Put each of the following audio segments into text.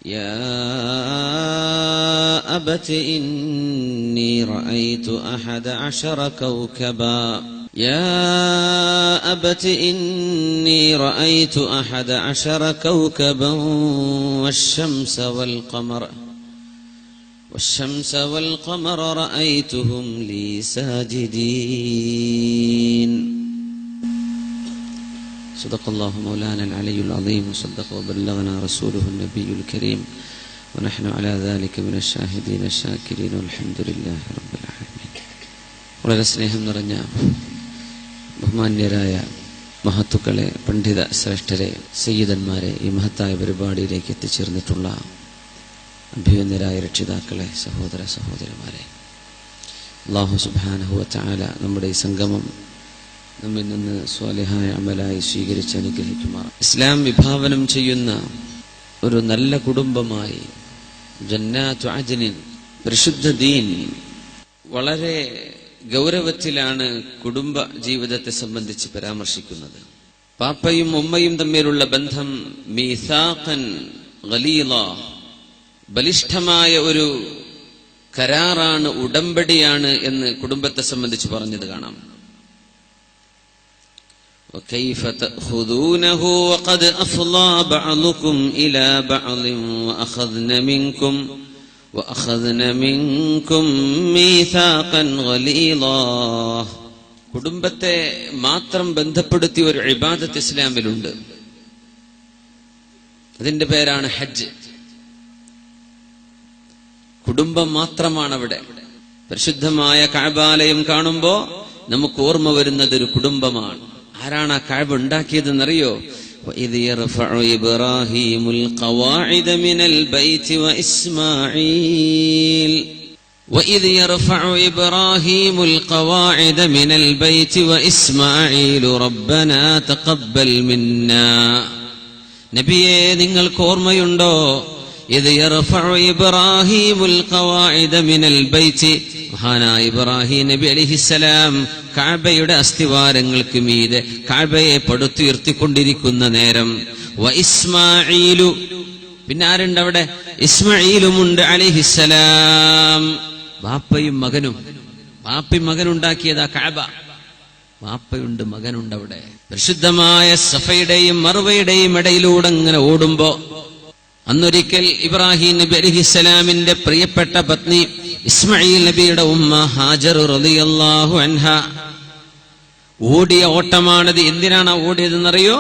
يا أبت إني رأيت 11 كوكبا يا أبت إني رأيت 11 كوكبا والشمس والقمر رأيتهم لي ساجدين. صدق الله مولانا العلي العظيم وصدق وبلغنا رسوله النبي الكريم ونحن على ذلك من الشاهدين الشاكرين والحمد لله رب العالمين. വളരെ സ്നേഹം നിറഞ്ഞ ബഹുമാന്യരായ മഹത്തുക്കളെ, പണ്ഡിത ശ്രേഷ്ഠരെ, സയ്യിദന്മാരെ, ഈ മഹത്തായ പരിപാടിയിലേക്ക് എത്തിച്ചേർന്നിട്ടുള്ള അഭിവന്ദരായ രക്ഷിതാക്കളെ, സഹോദര സഹോദരന്മാരെ, അല്ലാഹു സുബ്ഹാനഹു വ തആല നമ്മുടെ ഈ സംഗമം നമ്മിൽ നിന്ന് സ്വാലിഹായ അമലായി സ്വീകരിച്ച് അനുഗ്രഹിക്കുമാറാകട്ടെ. ഇസ്ലാം വിഭാവനം ചെയ്യുന്ന ഒരു നല്ല കുടുംബമായി ജന്നാത്തു അദ്നിൻ, പരിശുദ്ധ ദീൻ വളരെ ഗൗരവത്തിലാണ് കുടുംബ ജീവിതത്തെ സംബന്ധിച്ച് പരാമർശിക്കുന്നത്. പാപ്പയും ഉമ്മയും തമ്മിലുള്ള ബന്ധം മീസാഖൻ ഗലീള, ബലിഷ്ഠമായ ഒരു കരാറാണ്, ഉടമ്പടിയാണ് എന്ന് കുടുംബത്തെ സംബന്ധിച്ച് പറഞ്ഞത് കാണാം. وكيف تأخذونه وقد أفضى بعضكم إلى بعض وأخذن منكم ميثاقا غليظا. കുടുംബത്തെ മാത്രം ബന്ധപ്പെടുത്തി ഒരു ഇബാദത്ത് ഇസ്ലാമിലുണ്ട്. അതിന്റെ പേരാണ് ഹജ്ജ്. കുടുംബം മാത്രമാണ് അവിടെ. പരിശുദ്ധമായ കഅബാലയം കാണുമ്പോ നമുക്ക് ഓർമ്മ വരുന്നത് ഒരു കുടുംബമാണ്. ആരാണ് ആ കഅബ ഉണ്ടാക്കിയതെന്നറിയോ? وَإِذْ يَرْفَعُ إِبْرَاهِيمُ الْقَوَاعِدَ مِنَ الْبَيْتِ وَإِسْمَاعِيلُ وَإِذْ يَرْفَعُ إِبْرَاهِيمُ الْقَوَاعِدَ مِنَ الْبَيْتِ وَإِسْمَاعِيلُ رَبَّنَا تَقَبَّلْ مِنَّا. നബിയേ, നിങ്ങൾക്ക് ഓർമ്മയുണ്ടോ? إِذْ يَرْفَعُ إِبْرَاهِيمُ الْقَوَاعِدَ مِنَ الْبَيْتِ, മഹാനായ ഇബ്രാഹിം നബി അലൈഹിസ്സലാം കഅബയുടെ അസ്തിവാരങ്ങൾക്ക് മീതെ കഅബയെ പടുത്തുയർത്തിക്കൊണ്ടിരിക്കുന്ന നേരം, വ ഇസ്മാഈലു, പിന്നെ ആരുണ്ട് അവിടെ? ഇസ്മാഈലുമുണ്ട് അലൈഹിസ്സലാം. ബാപ്പയും മകനും. ബാപ്പയും മകനുണ്ടാക്കിയതാ കഅബ. ബാപ്പയുണ്ട്, മകനുണ്ട് അവിടെ. പരിശുദ്ധമായ സഫയുടെയും മർവയുടെയും ഇടയിലൂടെ അങ്ങനെ ഓടുമ്പോ, അന്നൊരിക്കൽ ഇബ്രാഹിം നബി അലൈഹിസ്സലാമിന്റെ പ്രിയപ്പെട്ട പത്നി ഇസ്മായിൽ നബിയുടെ ഉമ്മ ഹാജർ റളിയല്ലാഹു അൻഹ ഓടിയ ഓട്ടമാണത്. എന്തിനാണ് ഓടിയതെന്നറിയോ?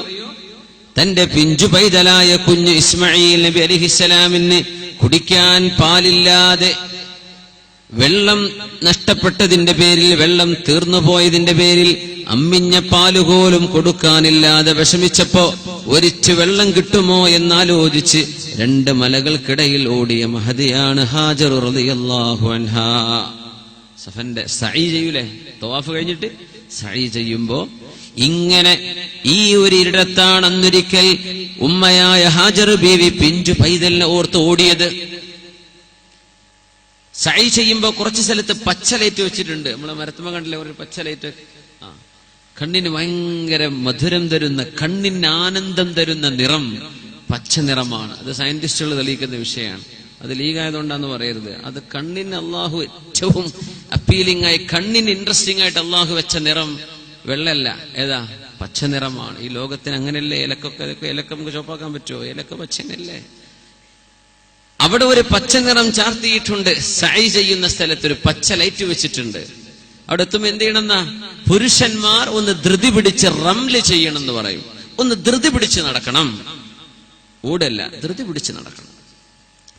തന്റെ പിഞ്ചു പൈതലായ കുഞ്ഞ് ഇസ്മായിൽ നബി അലൈഹിസ്സലാമിന് കുടിക്കാൻ പാലില്ലാതെ, വെള്ളം നഷ്ടപ്പെട്ടതിന്റെ പേരിൽ, വെള്ളം തീർന്നുപോയതിന്റെ പേരിൽ അമ്മിഞ്ഞ പാലുപോലും കൊടുക്കാനില്ലാതെ വിഷമിച്ചപ്പോ ഒരിച്ച് വെള്ളം കിട്ടുമോ എന്നാലോചിച്ച് 2 മലകൾക്കിടയിൽ ഓടിയ മഹദിയാണ് ഹാജർ റളിയല്ലാഹു അൻഹാ. സഫന്റെ സഈ ചെയ്യൂലേ, തവാഫ് കഴിഞ്ഞിട്ട് സഈ ചെയ്യുമ്പോ ഇങ്ങനെ ഈ ഒരു ഇടത്താണ് അന്നൊരിക്കൽ ഉമ്മയായ ഹാജർ ബീവി പിഞ്ചു പൈതലിനെ ഓർത്ത് ഓടിയത്. സഈ ചെയ്യുമ്പോ കുറച്ച് സ്ഥലത്ത് പച്ചലൈറ്റ് വെച്ചിട്ടുണ്ട്. നമ്മളെ മരത്തുമ കണ്ടില്ലേ ഒരു പച്ചലൈറ്റ്? കണ്ണിന് ഭയങ്കര മധുരം തരുന്ന, കണ്ണിന് ആനന്ദം തരുന്ന നിറം പച്ച നിറമാണ്. അത് സയന്റിസ്റ്റുകൾ തെളിയിക്കുന്ന വിഷയമാണ്. അത് ലീഗായതുകൊണ്ടാന്ന് പറയരുത്. അത് കണ്ണിന് അള്ളാഹു ഏറ്റവും അപ്പീലിംഗ് ആയി, കണ്ണിന് ഇൻട്രസ്റ്റിംഗ് ആയിട്ട് അള്ളാഹു വെച്ച നിറം വെള്ളല്ല, ഏതാ? പച്ച നിറമാണ്. ഈ ലോകത്തിന് അങ്ങനെയല്ലേ? ഏലക്ക നമുക്ക് ചോപ്പാക്കാൻ പറ്റുമോ? ഏലക്ക പച്ചനല്ലേ? അവിടെ ഒരു പച്ച നിറം ചാർത്തിയിട്ടുണ്ട്. സഈ ചെയ്യുന്ന സ്ഥലത്ത് ഒരു പച്ച ലൈറ്റ് വെച്ചിട്ടുണ്ട്. അവിടെ എത്തുമ്പോ എന്ത് ചെയ്യണമെന്നാ? പുരുഷന്മാർ ഒന്ന് ധൃതി പിടിച്ച് റംല് ചെയ്യണം എന്ന് പറയും. ഒന്ന് ധൃതി പിടിച്ച് നടക്കണം. ഓടല്ല, ധൃതി പിടിച്ച് നടക്കണം.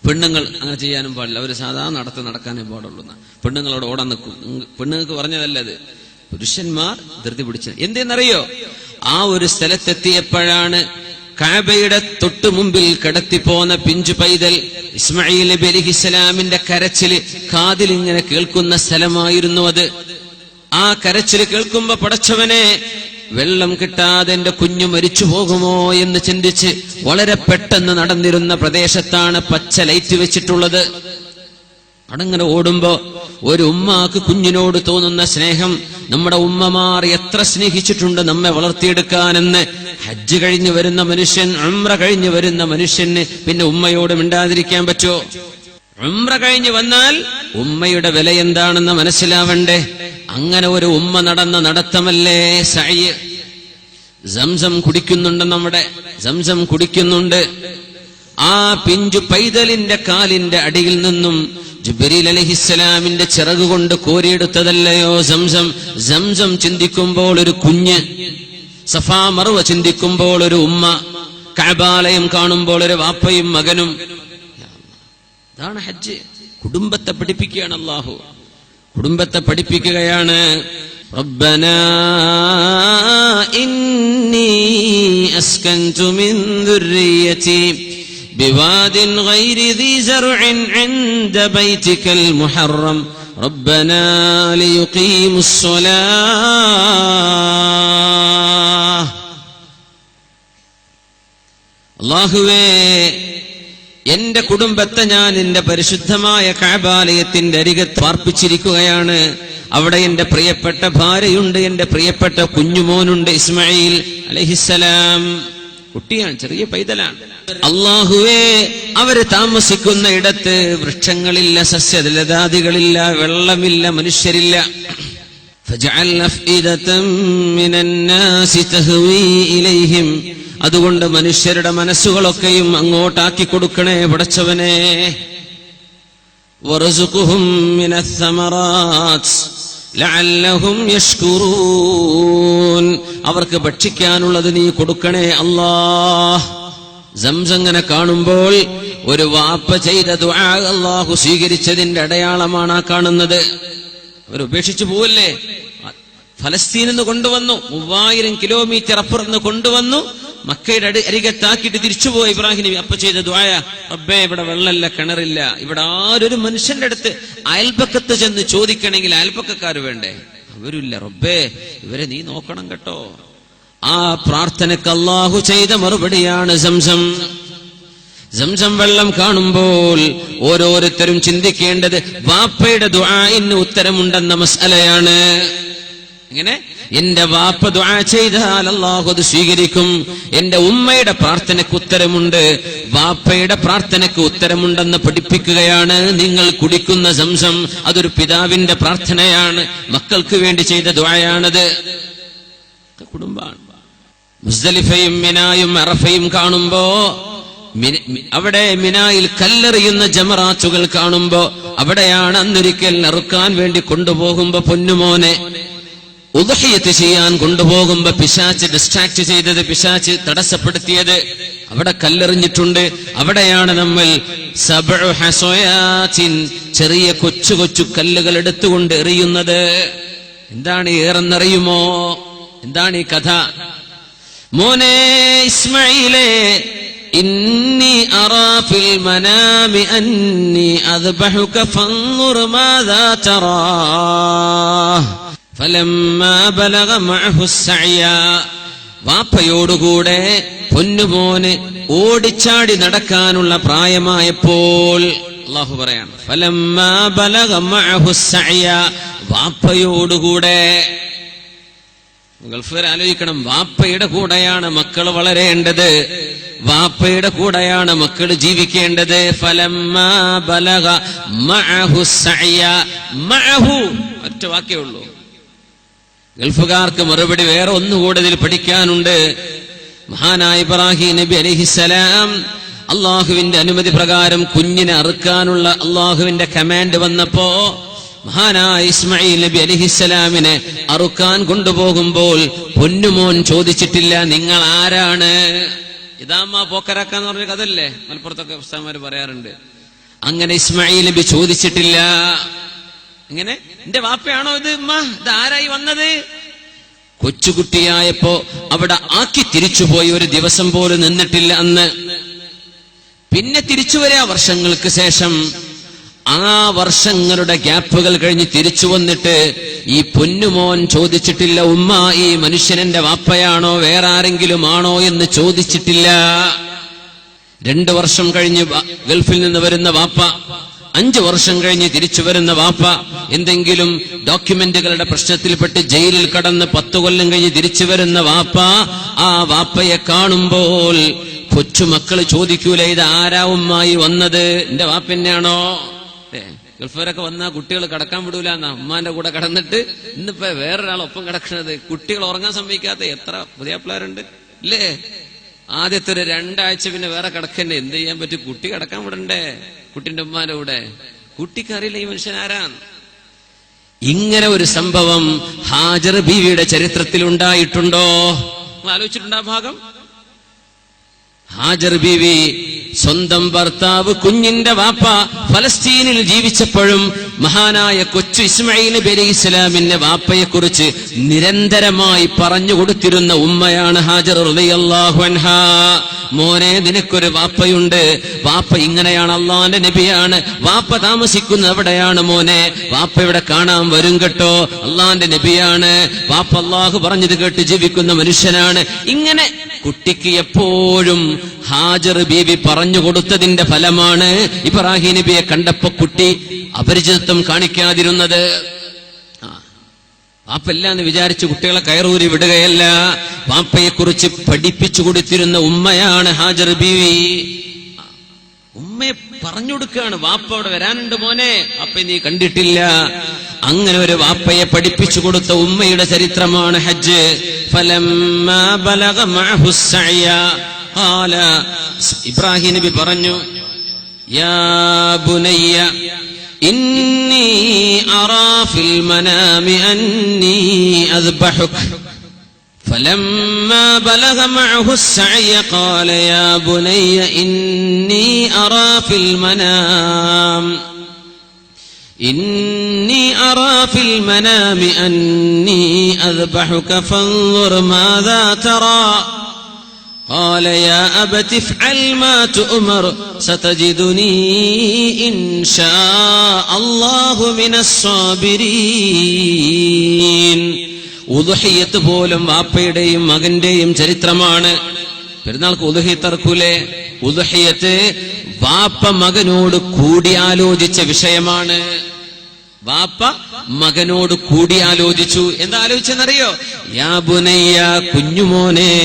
പെണ്ണുങ്ങൾ അങ്ങനെ ചെയ്യാനും പാടില്ല. അവർ സാധാരണ നടക്കാനേ പാടുള്ളൂ. പെണ്ണുങ്ങളോട് ഓടാൻ നിൽക്കും. പെണ്ണുങ്ങൾക്ക് പറഞ്ഞതല്ല അത്. പുരുഷന്മാർ ധൃതി പിടിച്ച്. എന്തെന്നറിയോ? ആ ഒരു സ്ഥലത്തെത്തിയപ്പോഴാണ് കഅബയുടെ തൊട്ടു മുമ്പിൽ കിടത്തിപ്പോന്ന പിഞ്ചു പൈതൽ ഇസ്മായിൽ നബി അലൈഹിസ്സലാമിന്റെ കരച്ചില് കാതിൽ ഇങ്ങനെ കേൾക്കുന്ന സ്ഥലമായിരുന്നു അത്. ആ കരച്ചില് കേൾക്കുമ്പോ, പടച്ചവനെ, വെള്ളം കിട്ടാതെ എന്റെ കുഞ്ഞു മരിച്ചു പോകുമോ എന്ന് ചിന്തിച്ച് വളരെ പെട്ടെന്ന് നടന്നിരുന്ന പ്രദേശത്താണ് പച്ച ലൈറ്റ് വെച്ചിട്ടുള്ളത്. അടങ്ങനെ ഓടുമ്പോ ഒരു ഉമ്മാക്ക് കുഞ്ഞിനോട് തോന്നുന്ന സ്നേഹം നമ്മുടെ ഉമ്മമാർ എത്ര സ്നേഹിച്ചിട്ടുണ്ട് നമ്മെ വളർത്തിയെടുക്കാനെന്ന്. ഹജ്ജ് കഴിഞ്ഞു വരുന്ന മനുഷ്യൻ, ഉംറ കഴിഞ്ഞു വരുന്ന മനുഷ്യന് പിന്നെ ഉമ്മയോട് മിണ്ടാതിരിക്കാൻ പറ്റുമോ? ഉംറ കഴിഞ്ഞു വന്നാൽ ഉമ്മയുടെ വില എന്താണെന്ന് മനസ്സിലാവണ്ടേ? അങ്ങനെ ഒരു ഉമ്മ നടന്ന നടത്തമല്ലേ സഅയ്. സംസം കുടിക്കുന്നുണ്ട്, നമ്മുടെ സംസം കുടിക്കുന്നുണ്ട്. ആ പിഞ്ചു പൈതലിന്റെ കാലിന്റെ അടിയിൽ നിന്നും ജിബ്രീൽ അലൈഹിസ്സലാമിന്റെ ചിറക് കൊണ്ട് കോരിയെടുത്തതല്ലയോ സംസം. സംസം ചിന്തിക്കുമ്പോൾ ഒരു കുഞ്ഞ്, സഫാ മർവ ചിന്തിക്കുമ്പോൾ ഒരു ഉമ്മ, കഅബാലയം കാണുമ്പോൾ ഒരു വാപ്പയും മകനും. അതാണ് ഹജ്ജ്. കുടുംബത്തെ പഠിപ്പിക്കുകയാണ് അല്ലാഹു, കുടുംബത്തെ പഠിപ്പിക്കുകയാണ്. റബ്ബനാ ഇന്നി അസ്കൻതു മിൻ ദുർരിയതി ബിവാദിൻ ഗൈരി ദീ സർഇൻ ഇൻദ ബൈതികൽ മുഹറം റബ്ബനാ ലിയുഖീമുസ് സ്വലാഹ്. അല്ലാഹുവേ, എന്റെ കുടുംബത്തെ ഞാൻ എന്റെ പരിശുദ്ധമായ കഅബാലയത്തിന്റെ അരികത്ത് പാർപ്പിച്ചിരിക്കുകയാണ്. അവിടെ എന്റെ പ്രിയപ്പെട്ട ഭാര്യയുണ്ട്, എന്റെ പ്രിയപ്പെട്ട കുഞ്ഞുമോനുണ്ട് ഇസ്മായിൽ അലൈഹിസ്സലാം. കുട്ടിയാണ്, ചെറിയ പൈതലാണ്. അല്ലാഹുവേ, അവര് താമസിക്കുന്ന ഇടത്ത് വൃക്ഷങ്ങളില്ല, സസ്യലതാദികളില്ല, വെള്ളമില്ല, മനുഷ്യരില്ല. ഫജഅൽ അഫ്ഇദതം മിനന്നാസി തഹ്വീ ഇലൈഹിം. അതുകൊണ്ട് മനുഷ്യരുടെ മനസ്സുകളൊക്കെയും അങ്ങോട്ടാക്കി കൊടുക്കണേ പടച്ചവനെ. വറസുഖുഹും മിനസ് സമറാത്ത് ലഅല്ലഹും യഷ്കുറൂൻ. അവർക്ക് ഭക്ഷിക്കാനുള്ളത് നീ കൊടുക്കണേ അല്ലാഹ്. സംസങ്ങനെ കാണുമ്പോൾ ഒരു വാപ്പ ചെയ്ത ദുആ അല്ലാഹു സ്വീകരിച്ചതിന്റെ അടയാളമാണ് ആ കാണുന്നത്. അവരുപേക്ഷിച്ചു പോവല്ലേ? ഫലസ്തീനിൽ നിന്ന് കൊണ്ടുവന്നു, 3000 കിലോമീറ്റർ അപ്പുറത്ത് കൊണ്ടുവന്നു, മക്കയുടെ അരികത്താക്കിയിട്ട് തിരിച്ചുപോയി ഇബ്രാഹിം നബി. അപ്പൊ ചെയ്ത ദുആ, റബ്ബേ ഇവിടെ വെള്ളമില്ല, കിണറില്ല. ഇവിടെ ആരൊരു മനുഷ്യന്റെ അടുത്ത് അയൽപക്കത്ത് ചെന്ന് ചോദിക്കണമെങ്കിൽ അയൽപക്കക്കാർ വേണ്ടേ? അവരില്ല. റബ്ബേ, ഇവരെ നീ നോക്കണം കേട്ടോ. ആ പ്രാർത്ഥനക്ക് അല്ലാഹു ചെയ്ത മറുപടിയാണ് സംസം. സംസം വെള്ളം കാണുമ്പോൾ ഓരോരുത്തരും ചിന്തിക്കേണ്ടത് വാപ്പയുടെ ദുആഇന് ഉത്തരമുണ്ടെന്ന മസ്അലയാണ്. ഇങ്ങനെ എന്റെ വാപ്പ ദുആ ചെയ്താൽ അല്ലാഹു അത് സ്വീകരിക്കും. എന്റെ ഉമ്മയുടെ പ്രാർത്ഥനയ്ക്ക് ഉത്തരമുണ്ട്, വാപ്പയുടെ പ്രാർത്ഥനയ്ക്ക് ഉത്തരമുണ്ടെന്ന് പഠിപ്പിക്കുകയാണ്. നിങ്ങൾ കുടിക്കുന്ന സംസം അതൊരു പിതാവിന്റെ പ്രാർത്ഥനയാണ്, മക്കൾക്ക് വേണ്ടി ചെയ്ത ദുആയാണത്. കുടുംബാണ്. മുസ്ദലിഫയും മിനായും അറഫയും കാണുമ്പോ, അവിടെ മിനായിൽ കല്ലെറിയുന്ന ജമറാത്തുകൾ കാണുമ്പോ, അവിടെയാണ് അന്നൊരിക്കൽ അറുക്കാൻ വേണ്ടി കൊണ്ടുപോകുമ്പോ പൊന്നുമോനെ ഉദ്ഹിയത്ത് ചെയ്യാൻ കൊണ്ടുപോകുമ്പോ പിശാച്ച് ഡിസ്ട്രാക്ട് ചെയ്തത്, പിശാച്ച് തടസ്സപ്പെടുത്തിയത്. അവിടെ കല്ലെറിഞ്ഞിട്ടുണ്ട്. അവിടെയാണ് നമ്മൾ സബ്ഉ ഹസയാത്തിൻ, ചെറിയ കൊച്ചു കൊച്ചു കല്ലുകൾ എടുത്തുകൊണ്ട് എറിയുന്നത്. എന്താണ് ഏറെന്നറിയുമോ? എന്താണ് ഈ കഥ? മോനെ ഇസ്മായിലേ, ഇന്നി അറാ ഫിൽ മനാമി അന്നി അദ്ബഹുക ഫൻദുർ മാദാ തറാ ഫലമ്മാ ബലഗ മഅഹു സഅയ. വാപ്പയോടുകൂടെ പൊന്നുമോന് ഓടിച്ചാടി നടക്കാനുള്ള പ്രായമായപ്പോൾ അല്ലാഹു പറയാണ്, ഫലമ്മാ ബലഗ മഅഹു സഅയ, വാപ്പയോടുകൂടെ. ഗൾഫുകാർ ആലോചിക്കണം, വാപ്പയുടെ കൂടെയാണ് മക്കൾ വളരേണ്ടത്, വാപ്പയുടെ കൂടെയാണ് മക്കൾ ജീവിക്കേണ്ടത്. ഫലമ്മാ ബലഗ മഅഹു സഅയ, മഅഹു ഒറ്റ വാക്കേ ഉള്ളൂ. ഗൾഫുകാർക്ക് മറുപടി വേറെ ഒന്നുകൂടെ ഇതിൽ പഠിക്കാനുണ്ട്. മഹാനായ ഇബ്രാഹിം നബി അലൈഹിസ്സലാം അള്ളാഹുവിന്റെ അനുമതി പ്രകാരം കുഞ്ഞിനെ അറുക്കാനുള്ള അള്ളാഹുവിന്റെ കമാൻഡ് വന്നപ്പോ മഹാനായ ഇസ്മായിൽ നബി അലൈഹിസ്സലാമിനെ അറുക്കാൻ കൊണ്ടുപോകുമ്പോൾ പൊന്നുമോൻ ചോദിച്ചിട്ടില്ല, നിങ്ങൾ ആരാണ്? ഇതാമ്മ പോക്കരാക്കാന്ന് പറഞ്ഞ കഥല്ലേ, മലപ്പുറത്തൊക്കെ ഉസ്താദ്മാര് പറയാറുണ്ട്. അങ്ങനെ ഇസ്മായിൽ നബി ചോദിച്ചിട്ടില്ല. ഇങ്ങനെ എന്റെ വാപ്പയാണോ ഇത്? ഉമ്മ, ഇത് ആരായി വന്നത്? കൊച്ചുകുട്ടിയായപ്പോ അവിടെ ആക്കി തിരിച്ചുപോയി, ഒരു ദിവസം പോലും നിന്നിട്ടില്ല അന്ന്. പിന്നെ തിരിച്ചു വരാ വർഷങ്ങൾക്ക് ശേഷം. ആ വർഷങ്ങളുടെ ഗ്യാപ്പുകൾ കഴിഞ്ഞ് തിരിച്ചു വന്നിട്ട് ഈ പൊന്നുമോൻ ചോദിച്ചിട്ടില്ല, ഉമ്മ ഈ മനുഷ്യനെന്റെ വാപ്പയാണോ വേറെ ആരെങ്കിലും ആണോ എന്ന് ചോദിച്ചിട്ടില്ല. 2 വർഷം കഴിഞ്ഞ് ഗൾഫിൽ നിന്ന് വരുന്ന വാപ്പ, 5 വർഷം കഴിഞ്ഞ് തിരിച്ചു വരുന്ന വാപ്പ, എന്തെങ്കിലും ഡോക്യുമെന്റുകളുടെ പ്രശ്നത്തിൽപ്പെട്ട് ജയിലിൽ കടന്ന് 10 കൊല്ലം കഴിഞ്ഞ് തിരിച്ചു വരുന്ന വാപ്പ, ആ വാപ്പയെ കാണുമ്പോൾ കൊച്ചുമക്കള് ചോദിക്കൂല, ഇത് ആരാ ഉമ്മായി വന്നത്, എന്റെ വാപ്പന്നെയാണോ? ഗൾഫുകാരൊക്കെ വന്നാ കുട്ടികൾ കിടക്കാൻ വിടൂല എന്നാ, ഉമ്മാന്റെ കൂടെ കിടന്നിട്ട് ഇന്നിപ്പോ വേറൊരാളൊപ്പം കിടക്കണത്. കുട്ടികൾ ഉറങ്ങാൻ സമ്മതിക്കാത്ത എത്ര പുതിയ പിള്ളേരുണ്ട് ഇല്ലേ? ആദ്യത്തെ ഒരു 2 ആഴ്ച പിന്നെ വേറെ കിടക്കണ്ടേ, എന്ത് ചെയ്യാൻ പറ്റും? കുട്ടി കിടക്കാൻ വിടണ്ടേ കുട്ടിന്റെ ഉമ്മാന്റെ കൂടെ? കുട്ടിക്കറിയില്ല ഈ മനുഷ്യൻ ആരാണ്. ഇങ്ങനെ ഒരു സംഭവം ഹാജർ ബീവിയുടെ ചരിത്രത്തിൽ ഉണ്ടായിട്ടുണ്ടോ? ആലോചിച്ചിട്ടുണ്ടോ ആ ഭാഗം? ഹാജർ ബീവി സ്വന്തം ഭർത്താവ്, കുഞ്ഞിന്റെ വാപ്പ ഫലസ്തീനിൽ ജീവിച്ചപ്പോഴും മഹാനായ കൊച്ചു ഇസ്മായിൽ നബി അലൈഹി ഇസ്ലാമിന്റെ വാപ്പയെ കുറിച്ച് നിരന്തരമായി പറഞ്ഞു കൊടുത്തിരുന്ന ഉമ്മയാണ് ഹാജർ റളിയല്ലാഹു അൻഹാ. മോനെ, നിനക്കൊരു വാപ്പയുണ്ട്, വാപ്പ ഇങ്ങനെയാണ്, അള്ളാന്റെ നബിയാണ്, വാപ്പ താമസിക്കുന്നത് എവിടെയാണ് മോനെ, വാപ്പ ഇവിടെ കാണാൻ വരും കേട്ടോ, അള്ളാന്റെ നബിയാണ്, വാപ്പ അള്ളാഹു പറഞ്ഞത് കേട്ട് ജീവിക്കുന്ന മനുഷ്യനാണ്. ഇങ്ങനെ കുട്ടിക്ക് എപ്പോഴും ഹാജർ ബീവി പറഞ്ഞു കൊടുത്തതിന്റെ ഫലമാണ് ഇബ്രാഹിം നബിയെ കണ്ടപ്പോ കുട്ടി അപരിചിതത്വം കാണിക്കാതിരുന്നത്. വാപ്പല്ല എന്ന് വിചാരിച്ച് കുട്ടികളെ കയറൂരി വിടുകയല്ല, വാപ്പയെക്കുറിച്ച് പഠിപ്പിച്ചു കൊടുത്തിരുന്ന ഉമ്മയാണ് ഹാജർ ബീവി. ഉമ്മയെ പറഞ്ഞു കൊടുക്കുകയാണ്, വാപ്പ അവിടെ വരാനുണ്ട് മോനെ, വാപ്പ നീ കണ്ടിട്ടില്ല. അങ്ങനെ ഒരു വാപ്പയെ പഠിപ്പിച്ചു കൊടുത്ത ഉമ്മയുടെ ചരിത്രമാണ് ഹജ്ജ്. ഫലമ്മാ ബലഗ മഅഹു സഅയ ഖാല, ഇബ്രാഹിം നബി പറഞ്ഞു, യാ ബുനയ്യ ഇന്നി അറാ ഫിൽ മനാമി അന്നി അദ്ബഹുക. فلما بلغ معه السعي قال يا بني إني أرى في المنام أني أذبحك فانظر ماذا ترى. قال يا أبت افعل ما تؤمر ستجدني إن شاء الله من الصابرين. ഉദ്ഹിയ്യത്ത് പോലും വാപ്പയുടെയും മകന്റെയും ചരിത്രമാണ്. പെരുന്നാൾക്ക് ഉദ്ഹിയ്യത്ത് ഇറക്കൂലേ? ഉദ്ഹിയ്യത്ത് വാപ്പ മകനോട് കൂടിയാലോചിച്ച വിഷയമാണ്. വാപ്പ മകനോട് കൂടിയാലോചിച്ചു. എന്താ ആലോചിച്ചെന്നറിയോ? യാ ബുനയ്യ, കുഞ്ഞുമോനെ,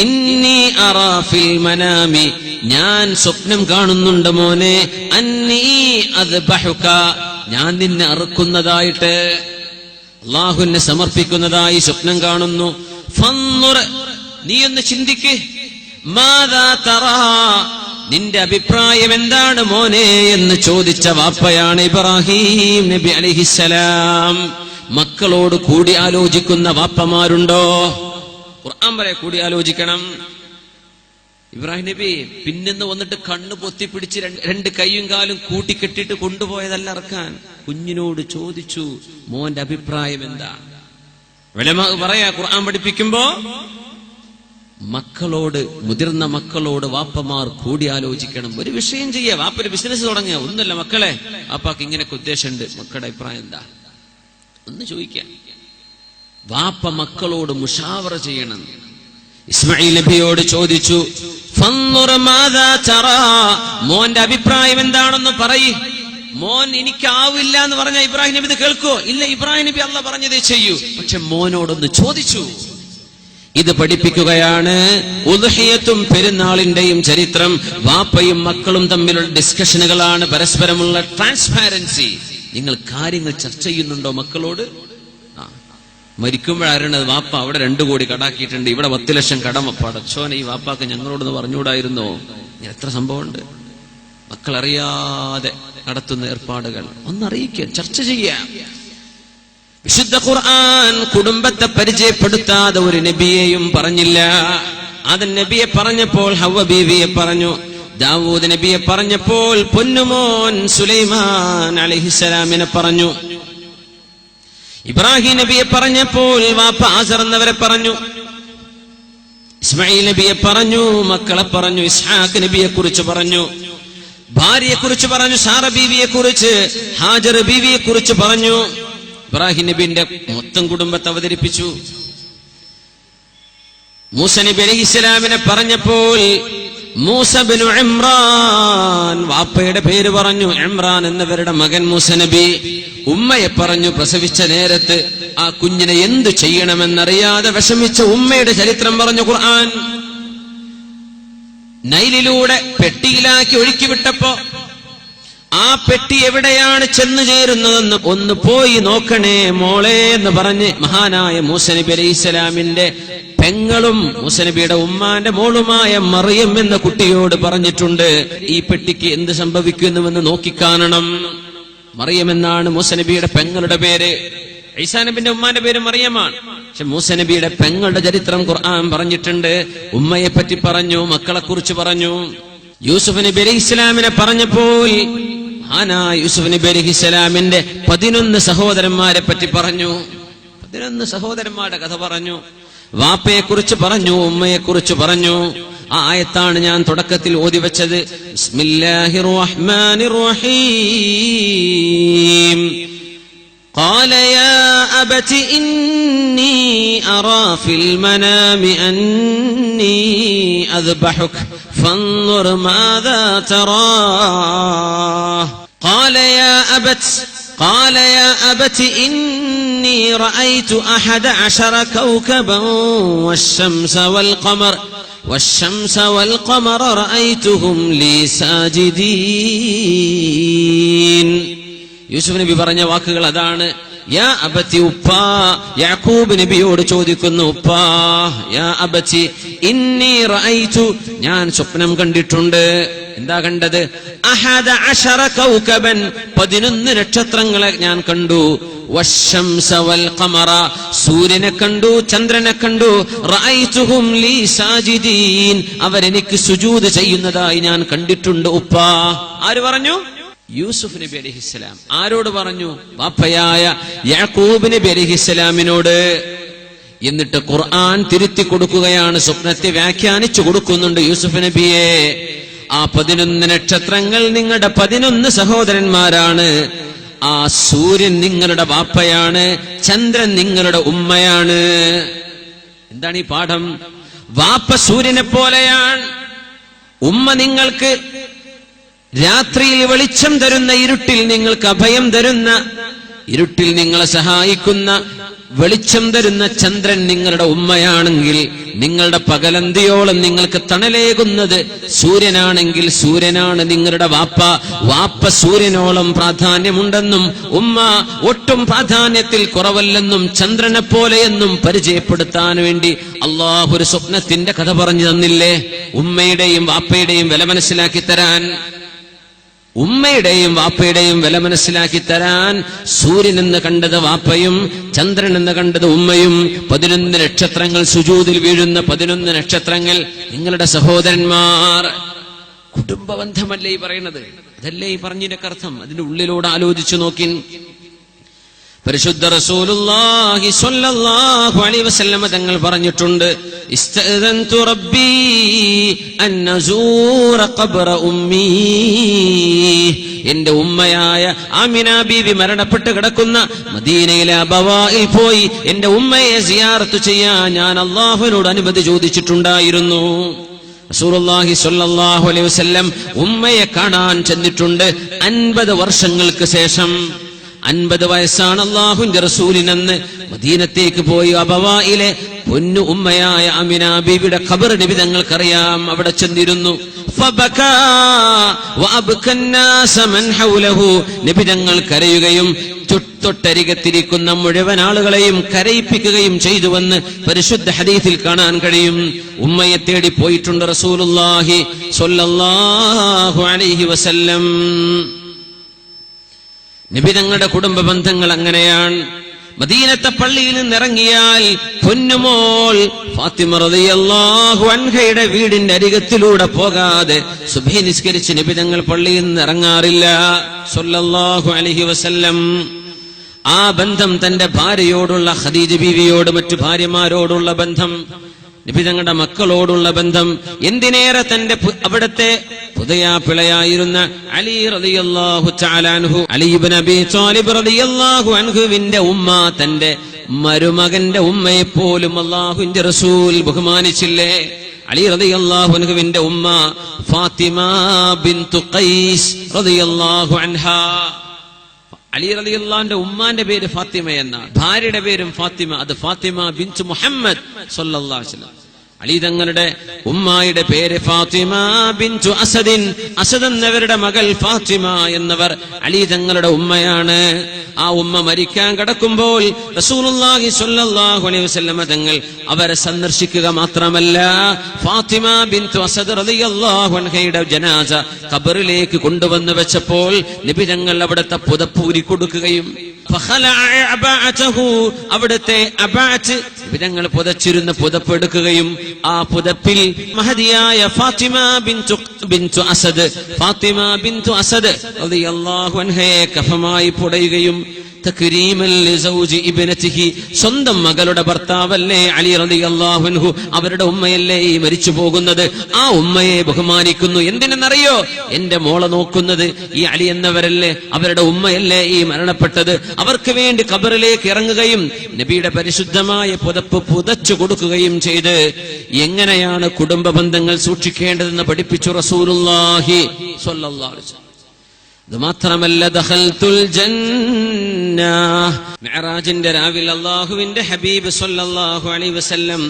ഇന്നി അറാ ഫിൽ മനാമി, ഞാൻ സ്വപ്നം കാണുന്നുണ്ട് മോനെ, അന്നീ അദ്ബഹുക, ഞാൻ നിന്നെ അറുക്കുന്നതായിട്ട്, അല്ലാഹുവിനെ സമർപ്പിക്കുന്നതായി സ്വപ്നം കാണുന്നു. ഫൻദുർ, നീ ഒന്ന് ചിന്തിക്ക്, മാദാ തറാ, നിന്റെ അഭിപ്രായം എന്താണ് മോനെ എന്ന് ചോദിച്ച വാപ്പയാണ് ഇബ്രാഹിം നബി അലൈഹിസ്സലാം. മക്കളോട് കൂടി ആലോചിക്കുന്ന വാപ്പമാരുണ്ടോ? ഖുർആൻ വരെ കൂടി ആലോചിക്കണം. ഇബ്രാഹിം നബി പിന്നെന്ന് വന്നിട്ട് കണ്ണ് പൊത്തിപ്പിടിച്ച് 2 കൈയും കാലും കൂട്ടിക്കെട്ടിട്ട് കൊണ്ടുപോയതല്ല ഇറക്കാൻ. കുഞ്ഞിനോട് ചോദിച്ചു, മോന്റെ അഭിപ്രായം എന്താണ്? ഉലമാ പറയാ, ഖുർആൻ പഠിപ്പിക്കുമ്പോ മക്കളോട്, മുതിർന്ന മക്കളോട് വാപ്പമാർ കൂടിയാലോചിക്കണം. ഒരു വിഷയം ചെയ്യാ, വാപ്പ ഒരു ബിസിനസ് തുടങ്ങിയ, ഒന്നുമില്ല മക്കളെ, വാപ്പാക്ക് ഇങ്ങനെയൊക്കെ ഉദ്ദേശമുണ്ട്, മക്കളുടെ അഭിപ്രായം എന്താ ഒന്ന് ചോദിക്കാം. വാപ്പ മക്കളോട് മുഷാവറ ചെയ്യണം. ഇസ്മായിൽ നബിയോട് ചോദിച്ചു, ഫൻദുർ മാദാ തറാ, മോന്റെ അഭിപ്രായം എന്താണെന്ന് പറയ്. മോൻ എനിക്കാവില്ല എന്ന് പറഞ്ഞ ഇബ്രാഹിം നബി ഇത് കേൾക്കോ? ഇല്ല, ഇബ്രാഹിം നബി അള്ളാഹ് പറഞ്ഞതേ ചെയ്യൂ. പക്ഷെ മോനോടൊന്ന് ചോദിച്ചു. ഇത് പഠിപ്പിക്കുകയാണ് ഉദ്ഹിയ്യത്തും പെരുന്നാളിന്റെയും ചരിത്രം. വാപ്പയും മക്കളും തമ്മിലുള്ള ഡിസ്കഷനുകളാണ്, പരസ്പരമുള്ള ട്രാൻസ്പാരൻസി. നിങ്ങൾ കാര്യങ്ങൾ ചർച്ച ചെയ്യുന്നുണ്ടോ മക്കളോട്? മരിക്കുമ്പോഴാരണത്, വാപ്പ അവിടെ 2 കോടി കടാക്കിയിട്ടുണ്ട്, ഇവിടെ 10 ലക്ഷം കടം, പടച്ചോനെ ഈ വാപ്പാക്ക് ഞങ്ങളോടൊന്ന് പറഞ്ഞുകൂടായിരുന്നോ? ഇങ്ങനെ എത്ര സംഭവമുണ്ട്. മക്കളറിയാതെ നടത്തുന്ന ഏർപ്പാടുകൾ ഒന്നറിയിക്കുക, ചർച്ച ചെയ്യാം. വിശുദ്ധ ഖുർആൻ കുടുംബത്തെ പരിചയപ്പെടുത്താതെ ഒരു നബിയെയും പറഞ്ഞില്ല. ആദം നബിയെ പറഞ്ഞപ്പോൾ ഹവ്വ ബീവിയെ പറഞ്ഞു, ദാവൂദ് നബിയെ പറഞ്ഞപ്പോൾ പൊന്നുമോൻ സുലൈമാൻ അലൈഹിസ്സലാമിനെ പറഞ്ഞു, ഇബ്രാഹിം നബിയെ പറഞ്ഞപ്പോൾ വാപ്പ ആസർ എന്നവരെ പറഞ്ഞു, ഇസ്മായിൽ നബിയെ പറഞ്ഞു, മക്കളെ പറഞ്ഞു, ഇസ്ഹാഖ് നബിയെ കുറിച്ച് പറഞ്ഞു, ഭാര്യയെ കുറിച്ച് പറഞ്ഞു, സാറ ബീവിയെ കുറിച്ച്, ഹാജർ ബീവിയെ കുറിച്ച് പറഞ്ഞു. ഇബ്രാഹിം നബിന്റെ മൊത്തം കുടുംബത്തെ അവതരിപ്പിച്ചു. മൂസ നബി അലൈഹിസ്സലാമിനെ പറഞ്ഞപ്പോൾ മൂസ ബിനു ഇമ്രാൻ, വാപ്പയുടെ പേര് പറഞ്ഞു, ഇമ്രാൻ എന്നവരുടെ മകൻ മൂസ നബി. ഉമ്മയെ പറഞ്ഞു പ്രസവിച്ച നേരത്ത് ആ കുഞ്ഞിനെ എന്തു ചെയ്യണമെന്നറിയാതെ വിഷമിച്ച ഉമ്മയുടെ ചരിത്രം പറഞ്ഞു ഖുർആൻ. നൈലിലൂടെ പെട്ടിയിലാക്കി ഒഴുക്കിവിട്ടപ്പോ ആ പെട്ടി എവിടെയാണ് ചെന്നു ചേരുന്നതെന്ന് ഒന്ന് പോയി നോക്കണേ മോളെ എന്ന് പറഞ്ഞ് മഹാനായ മൂസ നബി അലൈഹിസ്സലാമിന്റെ പെങ്ങളും മൂസ നബിയുടെ ഉമ്മാന്റെ മോളുമായ മറിയം എന്ന കുട്ടിയോട് പറഞ്ഞിട്ടുണ്ട്, ഈ പെട്ടിക്ക് എന്ത് സംഭവിക്കുന്നുവെന്ന് നോക്കിക്കാണണം. മറിയം എന്നാണ് മൂസ നബിയുടെ പെങ്ങളുടെ പേര്. ഈസാ നബിന്റെ ഉമ്മാന്റെ പേര് മറിയമാണ്. പക്ഷെ മൂസ നബിയുടെ പെങ്ങളുടെ ചരിത്രം ഖുർആൻ പറഞ്ഞിട്ടുണ്ട്. ഉമ്മയെ പറ്റി പറഞ്ഞു, മക്കളെ കുറിച്ച് പറഞ്ഞു. യൂസുഫ് നബി അലൈഹിസ്സലാമിനെ പറഞ്ഞപ്പോൾ യൂസുഫ് നബി അലൈഹിസ്സലാമിന്റെ 11 സഹോദരന്മാരെ പറ്റി പറഞ്ഞു. 11 സഹോദരന്മാരുടെ കഥ പറഞ്ഞു. വാപ്പയെ കുറിച്ച് പറഞ്ഞു, ഉമ്മയെ കുറിച്ച് പറഞ്ഞു. ആ ആയത്താണ് ഞാൻ തുടക്കത്തിൽ ഓതി വെച്ചത്. ബിസ്മില്ലാഹിർ റഹ്മാനിർ റഹീം. قال يا أبت إني أرى في المنام أني أذبحك فانظر ماذا ترى. قال يا أبت إني رأيت 11 كوكبا والشمس والقمر رأيتهم لي ساجدين. യൂസുഫ് നബി പറഞ്ഞ വാക്കുകൾ അതാണ്. യാ അബത്തി, ഉപ്പാ. യാക്കൂബ് നബിയോട് ചോദിക്കുന്നു, ഉപ്പാ യാ അബത്തി ഇന്നി റഅയ്തു, ഞാൻ സ്വപ്നം കണ്ടിട്ടുണ്ട്. എന്താ കണ്ടത്? 11 കൗകബൻ, 11 നക്ഷത്രങ്ങളെ ഞാൻ കണ്ടു. വശംസ വൽ ഖമറ, സൂര്യനെ കണ്ടു, ചന്ദ്രനെ കണ്ടു. റഅയ്തുഹും ലീ സാജിദീൻ, അവരെനിക്ക് സുജൂദ് ചെയ്യുന്നതായി ഞാൻ കണ്ടിട്ടുണ്ട് ഉപ്പാ. ആര് പറഞ്ഞു? യൂസുഫ് നബി അലൈഹിസ്സലാം. ആരോട് പറഞ്ഞു? വാപ്പയായ യാക്കൂബ് നബി അലൈഹിസ്സലാമിനോട്. എന്നിട്ട് ഖുർആൻ തിരുത്തി കൊടുക്കുകയാണ്, സ്വപ്നത്തെ വ്യാഖ്യാനിച്ചു കൊടുക്കുന്നുണ്ട് യൂസുഫ് നബിയെ. ആ 11 നക്ഷത്രങ്ങൾ നിങ്ങളുടെ 11 സഹോദരന്മാരാണ്. ആ സൂര്യൻ നിങ്ങളുടെ വാപ്പയാണ്, ചന്ദ്രൻ നിങ്ങളുടെ ഉമ്മയാണ്. എന്താണ് ഈ പാഠം? വാപ്പ സൂര്യനെ പോലെയാണ്, ഉമ്മ നിങ്ങൾക്ക് രാത്രിയിൽ വെളിച്ചം തരുന്ന, ഇരുട്ടിൽ നിങ്ങൾക്ക് അഭയം തരുന്ന, ഇരുട്ടിൽ നിങ്ങളെ സഹായിക്കുന്ന, വെളിച്ചം തരുന്ന ചന്ദ്രൻ നിങ്ങളുടെ ഉമ്മയാണെങ്കിൽ, നിങ്ങളുടെ പകലന്തിയോളം നിങ്ങൾക്ക് തണലേകുന്നത് സൂര്യനാണെങ്കിൽ സൂര്യനാണ് നിങ്ങളുടെ വാപ്പ. വാപ്പ സൂര്യനോളം പ്രാധാന്യമുണ്ടെന്നും ഉമ്മ ഒട്ടും പ്രാധാന്യത്തിൽ കുറവല്ലെന്നും ചന്ദ്രനെ പോലെയെന്നും പരിചയപ്പെടുത്താൻ വേണ്ടി അള്ളാഹു ഒരു സ്വപ്നത്തിന്റെ കഥ പറഞ്ഞു തന്നില്ലേ? ഉമ്മയുടെയും വാപ്പയുടെയും വില മനസ്സിലാക്കി തരാൻ, ഉമ്മയുടെയും വാപ്പയുടെയും വില മനസ്സിലാക്കി തരാൻ സൂര്യൻ എന്ന് കണ്ടത് വാപ്പയും ചന്ദ്രൻ എന്ന് കണ്ടത് ഉമ്മയും. 11 നക്ഷത്രങ്ങൾ, സുജൂദിൽ വീഴുന്ന 11 നക്ഷത്രങ്ങൾ നിങ്ങളുടെ സഹോദരന്മാർ. കുടുംബബന്ധമല്ലേ ഈ പറയുന്നത്? അതല്ലേ ഈ പറഞ്ഞതിന്റെ അർത്ഥം? അതിന്റെ ഉള്ളിലൂടെ ആലോചിച്ചു നോക്കി. പരിശുദ്ധ റസൂലുള്ളാഹി സ്വല്ലല്ലാഹു അലൈഹി വസല്ലം തങ്ങൾ പറഞ്ഞിട്ടുണ്ട്, ഇസ്തഅദൻതു റബ്ബി അൻ നസൂറ ഖബ്റ ഉമ്മീ. എന്റെ ഉമ്മയായ ആമിന ബീവി മരണപ്പെട്ട് കിടക്കുന്ന മദീനയിലെ അബവായിൽ പോയി എന്റെ ഉമ്മയെ സിയാറത്ത് ചെയ്യാൻ ഞാൻ അല്ലാഹുവിനോട് അനുമതി ചോദിച്ചിട്ടുണ്ടായിരുന്നു. റസൂലുള്ളാഹി സ്വല്ലല്ലാഹു അലൈഹി വസല്ലം ഉമ്മയെ കാണാൻ ചെന്നിട്ടുണ്ട് 50 വർഷങ്ങൾക്ക് ശേഷം. 50 വയസ്സാണ് അല്ലാഹുവിന്റെ റസൂലിനെന്ന് മദീനത്തേക്ക് പോയി അബവായിലെ പൊന്നു ഉമ്മയായ അമിന ബീബിയുടെ ഖബർ നബി തങ്ങൾക്കറിയാം. അവിടെ ചെന്നിരുന്നു. ഫബകാ വഅബ്കന്നാസ മൻ ഹൗലഹു, നബി തങ്ങൾ കരയുകയും തൊട്ടരികത്തിരിക്കുന്ന മുഴുവൻ ആളുകളെയും കരയിപ്പിക്കുകയും ചെയ്തുവെന്ന് പരിശുദ്ധ ഹദീസിൽ കാണാൻ കഴിയും. ഉമ്മയെ തേടി പോയിട്ടുണ്ട് റസൂലുള്ളാഹി സ്വല്ലല്ലാഹു അലൈഹി വസല്ലം. നബി തങ്ങളുടെ കുടുംബ ബന്ധങ്ങൾ അങ്ങനെയാണ്. മദീനത്തെ പള്ളിയിൽ നിന്നിറങ്ങിയാൽ പൊന്നുമോൾ ഫാത്തിമ റളിയല്ലാഹു അൻഹയുടെ വീടിന്റെ അരികത്തിലൂടെ പോകാതെ സുബ്ഹി നിസ്കരിച്ച് നബി തങ്ങൾ പള്ളിയിൽ നിന്ന് ഇറങ്ങാറില്ല സ്വല്ലല്ലാഹു അലൈഹി വസല്ലം. ആ ബന്ധം തന്റെ ഭാര്യയോടുള്ള ഖദീജ ബീവിയോട്, മറ്റു ഭാര്യമാരോടുള്ള ബന്ധം, നബി തങ്ങളുടെ മക്കളോടുള്ള ബന്ധം, എന്തിനേറെ തന്റെ അവിടത്തെ പുതയാപ്പിളയായിരുന്ന അലി റളിയല്ലാഹു തആല അൻഹു, അലി ഇബ്നു അബീ ത്വാലിബ് റളിയല്ലാഹു അൻഹുവിന്റെ ഉമ്മ, തന്റെ മരുമകന്റെ ഉമ്മയെ പോലും അല്ലാഹുവിന്റെ റസൂൽ ബഹുമാനിച്ചില്ലേ? അലി റളിയല്ലാഹു അൻഹുവിന്റെ ഉമ്മ ഫാത്തിമ ബിൻതു ഖൈസ് റളിയല്ലാഹു അൻഹാ. അലി റളിയല്ലാഹുവിന്റെ ഉമ്മാന്റെ പേര് ഫാത്തിമ എന്നാണ്, ഭാര്യയുടെ പേരും ഫാത്തിമ. അത് ഫാത്തിമ ബിൻത് മുഹമ്മദ് സല്ലല്ലാഹു അലൈഹി വസല്ലം. അലി തങ്ങളുടെ ഉമ്മായുടെ പേര് ഫാത്തിമ ബിൻതു അസദിൻ, അസദ് എന്നവരുടെ മകൾ ഫാത്തിമ എന്നവർ അലി തങ്ങളുടെ ഉമ്മയാണ്. ആ ഉമ്മ മരിക്കാൻ കിടക്കുമ്പോൾ റസൂലുള്ളാഹി സ്വല്ലല്ലാഹു അലൈഹി വസല്ലം തങ്ങൾ അവരെ സന്ദർശിക്കുക മാത്രമല്ല, ഫാത്തിമ ബിൻതു അസദ് റളിയല്ലാഹു അൻഹയുടെ ജനാസ ഖബറിലേക്ക് കൊണ്ടുവന്ന് വെച്ചപ്പോൾ നബി തങ്ങൾ അവിടുത്തെ പുതപ്പൂരി കൊടുക്കുകയും അവിടുത്തെ വിധങ്ങൾ പുതച്ചിരുന്ന പുതപ്പ് എടുക്കുകയും ആ പുതപ്പിൽ മഹദിയായ ഫാത്തിമ ബിൻതു അസദ് റളിയല്ലാഹു അൻഹയെ കഫമായി പുടയുകയും തക്രീമൻ ലിസൗജി ഇബ്നതിഹി, സ്വന്തം മകളുടെ ഭർത്താവല്ലേ അലി റളിയല്ലാഹു അൻഹു, അവരുടെ ഉമ്മയല്ലേ ഈ മരിച്ചു പോകുന്നത്, ആ ഉമ്മയെ ബഹുമാനിക്കുന്നു. എന്തിനെന്നറിയോ? എന്റെ മോളെ നോക്കുന്നത് ഈ അലി എന്നവരല്ലേ, അവരുടെ ഉമ്മയല്ലേ ഈ മരണപ്പെട്ടത്. അവർക്ക് വേണ്ടി ഖബറിലേക്ക് ഇറങ്ങുകയും നബിയുടെ പരിശുദ്ധമായ പുതപ്പ് പുതച്ചു കൊടുക്കുകയും ചെയ്ത് എങ്ങനെയാണ് കുടുംബ ബന്ധങ്ങൾ സൂക്ഷിക്കേണ്ടതെന്ന് പഠിപ്പിച്ചു റസൂലുള്ളാഹി സ്വല്ലല്ലാഹു അലൈഹി വസല്ലം. ഇത് മാത്രമല്ല, ദഖൽതുൽ ജന്ന, മിഅ്റാജിന്റെ രാവിൽ അല്ലാഹുവിന്റെ ഹബീബ് സ്വല്ലല്ലാഹു അലൈഹി വസല്ലം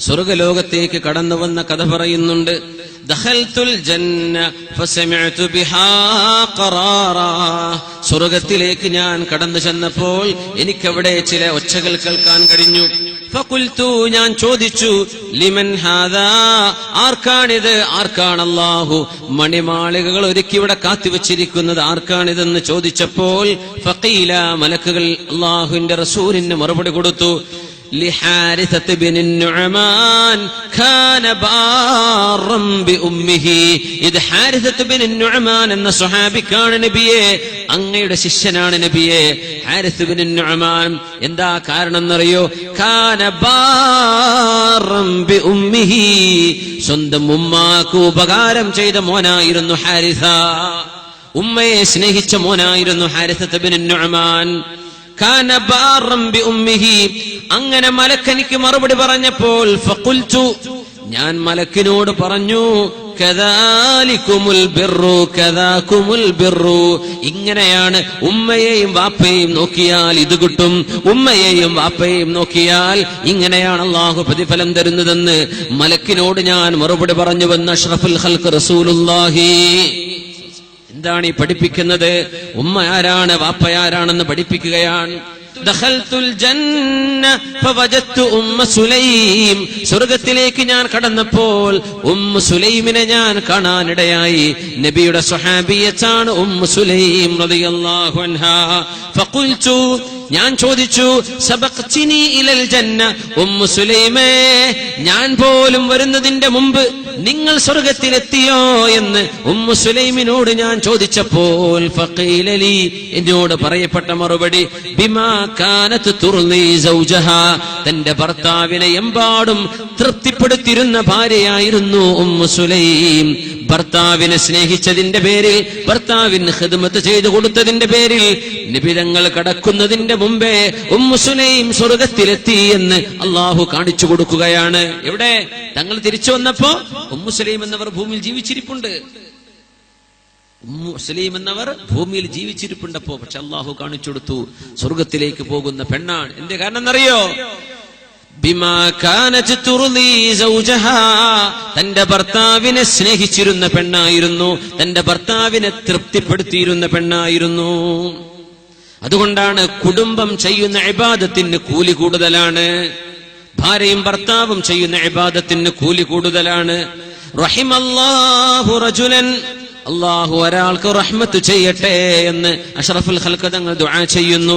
സ്വർഗ്ഗലോകത്തേക്ക് കടന്നു വന്ന കഥ പറയുന്നുണ്ട്. ദഖൽതുൽ ജന്ന ഫസമിഅതു ബിഹാ ഖറാറാ, സ്വർഗ്ഗത്തിലേക്ക് ഞാൻ കടന്നു ചെന്നപ്പോൾ എനിക്കവിടെ ചില ഒച്ചകൾ കേൾക്കാൻ കഴിഞ്ഞു. ഫഖുൽതു, ഞാൻ ചോദിച്ചു, ലിമൻ ഹാദാ, ആർക്കാണിത്, ആർക്കാണ് അല്ലാഹു മണിമാളികകൾ ഒരുക്കി ഇവിടെ കാത്തുവച്ചിരിക്കുന്നത്, ആർക്കാണിതെന്ന് ചോദിച്ചപ്പോൾ ഫഖീല, മലക്കുകൾ അല്ലാഹുവിന്റെ റസൂലിന് മറുപടി കൊടുത്തു, لحارثة بن النعمان كان بارا بأمه. ഇത് ഹാരിസത്ത് ബിൻ നുഅമാൻ എന്ന സ്വഹാബിക്കാണ് നബിയെ, അങ്ങയുടെ ശിഷ്യനാണ് നബിയെ. ഹാരിസ് ബിൻ നുഅമാൻ എന്താ കാരണം എന്നറിയോ? കാന ബാറൻ ബിഉമ്മിഹി, സ്വന്തം ഉമ്മാക്ക് ഉപകാരം ചെയ്ത മോനായിരുന്നു ഹാരിസ, ഉമ്മയെ സ്നേഹിച്ച മോനായിരുന്നു ഹാരിസത്ത് ബിൻ നുഅമാൻ. കാന ബാറൻ ബിഉമ്മിഹി. അങ്ങനെ മലക്കെനിക്ക് മറുപടി പറഞ്ഞപ്പോൾ ഫഖുൽതു, ഞാൻ മലക്കിനോട് പറഞ്ഞു, കദാലികുമുൽ ബിർറു കദാകുമുൽ ബിർറു, ഇങ്ങനെയാണ് ഉമ്മയെയും വാപ്പയെയും നോക്കിയാൽ ഇത് കിട്ടും, ഉമ്മയെയും വാപ്പയെയും നോക്കിയാൽ ഇങ്ങനെയാണ് അല്ലാഹു പ്രതിഫലം തരുന്നതെന്ന് മലക്കിനോട് ഞാൻ മറുപടി പറഞ്ഞുവെന്ന് അഷ്റഫുൽ ഖൽഖ് റസൂലുള്ളാഹി. എന്താണ് ഈ പഠിപ്പിക്കുന്നത്? ഉമ്മ ആരാണ് വാപ്പയാരാണെന്ന് പഠിപ്പിക്കുകയാണ്. ദഖൽതുൽ ജന്ന ഫവജദ്തു ഉമ്മ സുലൈം, സ്വർഗ്ഗത്തിലേക്ക് ഞാൻ കടന്നപ്പോൾ ഉമ്മ സുലൈമിനെ ഞാൻ കാണാനിടയായി. നബിയുടെ സ്വഹാബിയത്താണ് ഉമ്മ സുലൈം റളിയല്ലാഹു അൻഹാ. ഫഖുൽതു, ഞാൻ ചോദിച്ചു, സബഖ്തിനി ഇലൽ ജന്ന, ഉമ്മ സുലൈമേ, ഞാൻ പോലും വരുന്നതിന്റെ മുമ്പ് നിങ്ങൾ സ്വർഗ്ഗത്തിലെത്തിയോ എന്ന് ഉമ്മ സുലൈമിനോട് ഞാൻ ചോദിച്ചപ്പോൾ ഫഖീല ലി, എന്നോട് പറയപ്പെട്ട മറുപടി, ബിമാ കാനത് തുർലി സൗജഹാ, തന്റെ ഭർത്താവിനെ എമ്പാടും തൃപ്തിപ്പെടുത്തിയിരുന്ന ഭാര്യയായിരുന്നു ഉമ്മ സുലൈം. ഭർത്താവിനെ സ്നേഹിച്ചതിന്റെ പേരിൽ, ഭർത്താവിന് ഖിദ്മത്ത് ചെയ്തു കൊടുത്തതിന്റെ പേരിൽ നിബിധങ്ങൾ കടക്കുന്നതിന്റെ മുമ്പേ ഉമ്മ സുലൈം സ്വർഗ്ഗത്തിലെത്തി എന്ന് അള്ളാഹു കാണിച്ചു കൊടുക്കുകയാണ്. എവിടെ? തങ്ങൾ തിരിച്ചു വന്നപ്പോ ഉമ്മ സുലൈം എന്നവർ ഭൂമിയിൽ ജീവിച്ചിരിപ്പുണ്ട്. ഉമ്മ സുലൈം എന്നവർ ഭൂമിയിൽ ജീവിച്ചിരിപ്പുണ്ടപ്പോ, പക്ഷെ അള്ളാഹു കാണിച്ചു കൊടുത്തു സ്വർഗ്ഗത്തിലേക്ക് പോകുന്ന പെണ്ണാണ്. എന്റെ കാരണം എന്നറിയോ? ബിമാ കാനത് തുർലി സൗജഹാ, തന്റെ ഭർത്താവിനെ സ്നേഹിച്ചിരുന്ന പെണ്ണായിരുന്നു, തന്റെ ഭർത്താവിനെ തൃപ്തിപ്പെടുത്തിയിരുന്ന പെണ്ണായിരുന്നു. അതുകൊണ്ടാണ് കുടുംബം ചെയ്യുന്ന ഇബാദത്തിന് കൂലി കൂടുതലാണ്, ഭാര്യയും ഭർത്താവും ചെയ്യുന്ന ഇബാദത്തിന് കൂലി കൂടുതലാണ്. റഹിമല്ലാഹു റജുലൻ, അല്ലാഹു ഒരാൾക്ക് റഹ്മത്ത് ചെയ്യട്ടെ എന്ന് അഷ്റഫുൽ ഖൽഖ് തങ്ങൾ ദുആ ചെയ്യുന്നു.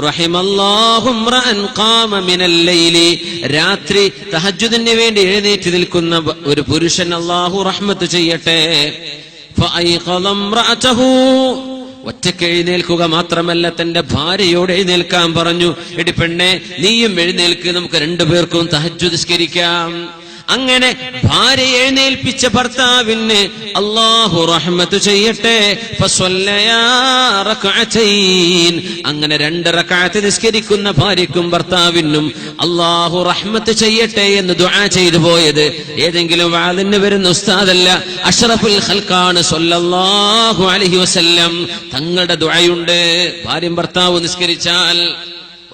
റഹിമല്ലാഹു ഇംറഅൻ ഖാമ മിനൽ ലൈലി, രാത്രി തഹജ്ജുദിന് വേണ്ടി എഴുന്നേറ്റ് നിൽക്കുന്ന ഒരു പുരുഷൻ അല്ലാഹു റഹ്മത്ത് ചെയ്യട്ടെ. ഫഅയ്ഖള ഇംറഅതഹു, ഒറ്റയ്ക്ക് എഴുന്നേൽക്കുക മാത്രമല്ല തന്റെ ഭാര്യയോട് എഴുന്നേൽക്കാൻ പറഞ്ഞു. എടി പെണ്ണെ, നീയും എഴുന്നേൽക്ക്, നമുക്ക് രണ്ടുപേർക്കും തഹജ്ജുദ് നിസ്കരിക്കാം. അങ്ങനെ ഭാര്യ എഴുന്നേൽപ്പിച്ച ഭർത്താവിന് അല്ലാഹു റഹ്മത്ത് ചെയ്യട്ടെ. ഫസ്വല്ലയാ റക്അതൈൻ, അങ്ങനെ 2 റക്അത്ത് നിസ്കരിക്കുന്ന ഭാര്യയ്ക്കും ഭർത്താവിനും അല്ലാഹു റഹ്മത്ത് ചെയ്യട്ടെ എന്ന് ദുആ ചെയ്തു പോയത് ഏതെങ്കിലും വാളിന് വരുന്ന ഉസ്താദല്ല, അഷ്റഫുൽ ഖൽഖാണ് സ്വല്ലല്ലാഹു അലൈഹി വസല്ലം. തങ്ങളുടെ ദുആയുണ്ട്. ഭാര്യയും ഭർത്താവും നിസ്കരിച്ചാൽ,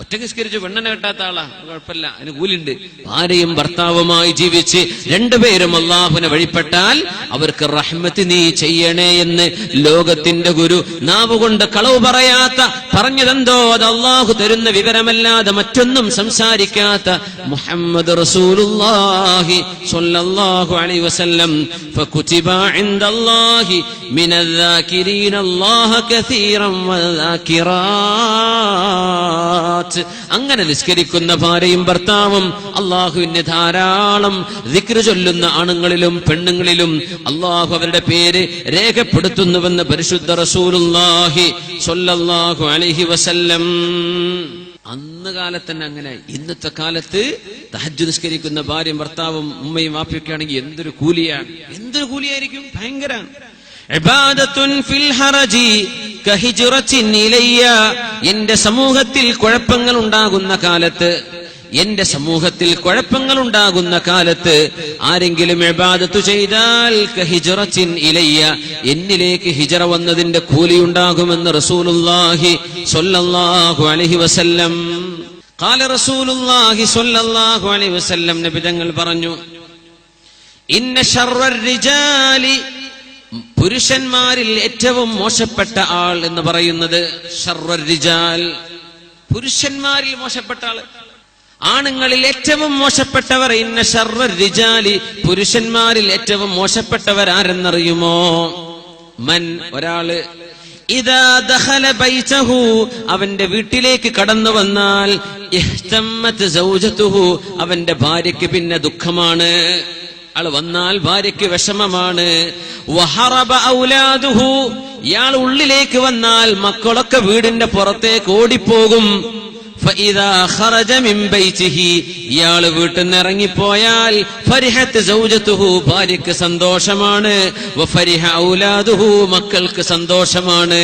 ഒറ്റയ്ക്ക് നിസ്കരിച്ചു പെണ്ണിനെ കെട്ടാത്ത ആളാ, കുഴപ്പമില്ല, അതിന് കൂലിണ്ട്. ഭാര്യയും ഭർത്താവുമായി ജീവിച്ച് 2 പേരും അള്ളാഹുവിനെ വഴിപ്പെട്ടാൽ അവർക്ക് റഹ്മത്ത് നീ ചെയ്യണേ എന്ന് ലോകത്തിന്റെ ഗുരു, നാവുകൊണ്ട് കളവ് പറയാത്ത, പറഞ്ഞതെന്തോ അത് അള്ളാഹു തരുന്ന വിവരമല്ലാതെ മറ്റൊന്നും സംസാരിക്കാത്ത മുഹമ്മദ് റസൂലുള്ളാഹി സ്വല്ലല്ലാഹു അലൈഹി വസല്ലം ഫകുതിബ ഇൻദല്ലാഹി മിനദ്ദാകിരീന അല്ലാഹ കസീറൻ വദാകിറാത്ത്. അങ്ങനെ നിസ്കരിക്കുന്ന ഭാര്യയും ഭർത്താവും അള്ളാഹുവിന് ധാരാളം ദിക്റ് ചൊല്ലുന്ന ആണുങ്ങളിലും പെണ്ണുങ്ങളിലും അള്ളാഹു അവരുടെ പേര് രേഖപ്പെടുത്തുന്നുവെന്ന് പരിശുദ്ധ റസൂലുള്ളാഹി സ്വല്ലല്ലാഹു അലൈഹി വസല്ലം. അന്ന് കാലത്ത് തന്നെ അങ്ങനെ. ഇന്നത്തെ കാലത്ത് തഹജ്ജുദ് നിസ്കരിക്കുന്ന ഭാര്യയും ഭർത്താവും ഉമ്മയും വാപ്പയൊക്കെ ആണെങ്കിൽ എന്തൊരു കൂലിയാണ്, എന്തൊരു കൂലിയായിരിക്കും, ഭയങ്കര. ഇബാദത്തുൻ ഫിൽ ഹറജി കഹിജ്റത്തിൻ ഇലയ്യ, എന്റെ സമൂഹത്തിൽ കുഴപ്പങ്ങൾ ഉണ്ടാകുന്ന കാലത്ത്, എന്റെ സമൂഹത്തിൽ കുഴപ്പങ്ങൾ ഉണ്ടാകുന്ന കാലത്ത് ആരെങ്കിലും ഇബാദത്ത് ചെയ്താൽ കഹിജ്റത്തിൻ ഇലയ്യ, എന്നിലേക്ക് ഹിജ്റ വന്നതിന്റെ കൂലി ഉണ്ടാകുമെന്ന് റസൂലുള്ളാഹി സ്വല്ലല്ലാഹു അലൈഹി വസല്ലം. ഖാല റസൂലുള്ളാഹി സ്വല്ലല്ലാഹു അലൈഹി വസല്ലം, നബി തങ്ങൾ പറഞ്ഞു, ഇന്ന ശർറർ റിജാലി, പുരുഷന്മാരിൽ ഏറ്റവും മോശപ്പെട്ട ആൾ എന്ന് പറയുന്നത് ശർറർ റിജാൽ, പുരുഷന്മാരിൽ മോശപ്പെട്ട ആള്, ആണുങ്ങളിൽ ഏറ്റവും മോശപ്പെട്ടവർ. ഇന്ന ശർറർ റിജാലി, പുരുഷന്മാരിൽ ഏറ്റവും മോശപ്പെട്ടവർ ആരെന്നറിയുമോ? മൻ, ഒരാള് ഇദാ ദഖല ബൈതഹു, അവന്റെ വീട്ടിലേക്ക് കടന്നു വന്നാൽ ഇഹ്തമ്മത് സൗജതുഹു, അവന്റെ ഭാര്യയ്ക്ക് പിന്നെ ദുഃഖമാണ്. ആള് വന്നാൽ ഭാര്യയ്ക്ക് വിഷമമാണ്. വഹറബ ഔലാദുഹു, ഇയാൾ ഉള്ളിലേക്ക് വന്നാൽ മക്കളൊക്കെ വീടിന്റെ പുറത്തേക്ക് ഓടിപ്പോകും. ഫഇദാ ഖറജ മിൻ ബൈതിഹി, ഇയാൾ വീട്ടിൽ നിന്ന് ഇറങ്ങിപ്പോയാൽ ഫരിഹത്ത് സൗജതുഹു, ഭാര്യയ്ക്ക് സന്തോഷമാണ്. വഫരിഹ ഔലാദുഹു, മക്കൾക്ക് സന്തോഷമാണ്.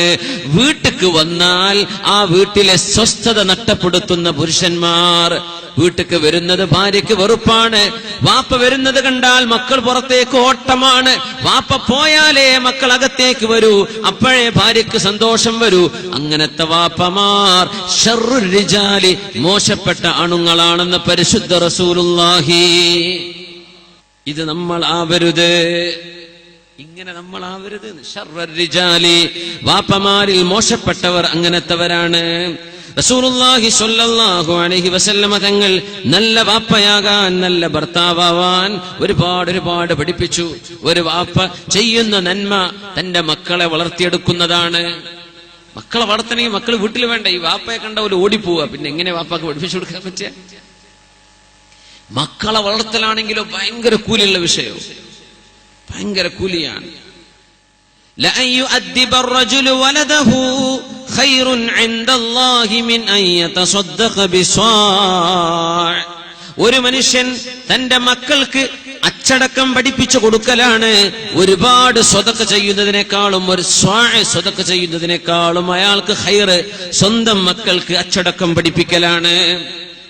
വീട്ടിക്ക് വന്നാൽ ആ വീട്ടിലെ സ്വസ്ഥത നഷ്ടപ്പെടുത്തുന്ന പുരുഷന്മാർ, വീട്ടിക്ക് വരുന്നത് ഭാര്യയ്ക്ക് വെറുപ്പാണ്. വാപ്പ വരുന്നത് കണ്ടാൽ മക്കൾ പുറത്തേക്ക് ഓട്ടമാണ്. വാപ്പ പോയാലേ മക്കൾ അകത്തേക്ക് വരൂ, അപ്പോഴേ ഭാര്യയ്ക്ക് സന്തോഷം വരൂ. അങ്ങനത്തെ വാപ്പമാർ ശർറുർ റിജാലി, മോശപ്പെട്ട ആണുങ്ങളാണെന്ന് പരിശുദ്ധ റസൂലുള്ളാഹി. ഇത് നമ്മൾ ആവരുത്, ഇങ്ങനെ നമ്മൾ ആവരുത്. ശർറുർ റിജാലി, വാപ്പമാരിൽ മോശപ്പെട്ടവർ അങ്ങനത്തവരാണ്. റസൂലുള്ളാഹി സ്വല്ലല്ലാഹു അലൈഹി വസല്ലമ തങ്ങൾ നല്ല വാപ്പയാകാൻ, നല്ല ഭർത്താവാൻ ഒരുപാട് പഠിപ്പിച്ചു. ഒരു വാപ്പ ചെയ്യുന്ന നന്മ തന്റെ മക്കളെ വളർത്തിയെടുക്കുന്നതാണ്. മക്കളെ വളർത്തണമെങ്കിൽ മക്കൾ വീട്ടിൽ വേണ്ട, ഈ വാപ്പയെ കണ്ട പോലെ ഓടിപ്പോവുക. പിന്നെ എങ്ങനെ വാപ്പാക്ക് പഠിപ്പിച്ചു കൊടുക്കാൻ പറ്റുക? മക്കളെ വളർത്തലാണെങ്കിലോ ഭയങ്കര കൂലിയുള്ള വിഷയവും, ഭയങ്കര കൂലിയാണ്. ലഅൻ യുഅദ്ദിബ الرجل ولده خير عند الله من أن يتصدق بصاع. ഒരു മനുഷ്യൻ തന്റെ മക്കൾക്ക് അച്ചടക്കം പഠിപ്പിച്ചു കൊടുക്കലാണ് ഒരുപാട് സ്വതക്ക ചെയ്യുന്നതിനേക്കാളും, ഒരു സ്വാഅ് സ്വതക്ക ചെയ്യുന്നതിനേക്കാളും അയാൾക്ക് ഖൈർ സ്വന്തം മക്കൾക്ക് അച്ചടക്കം പഠിപ്പിക്കലാണ്.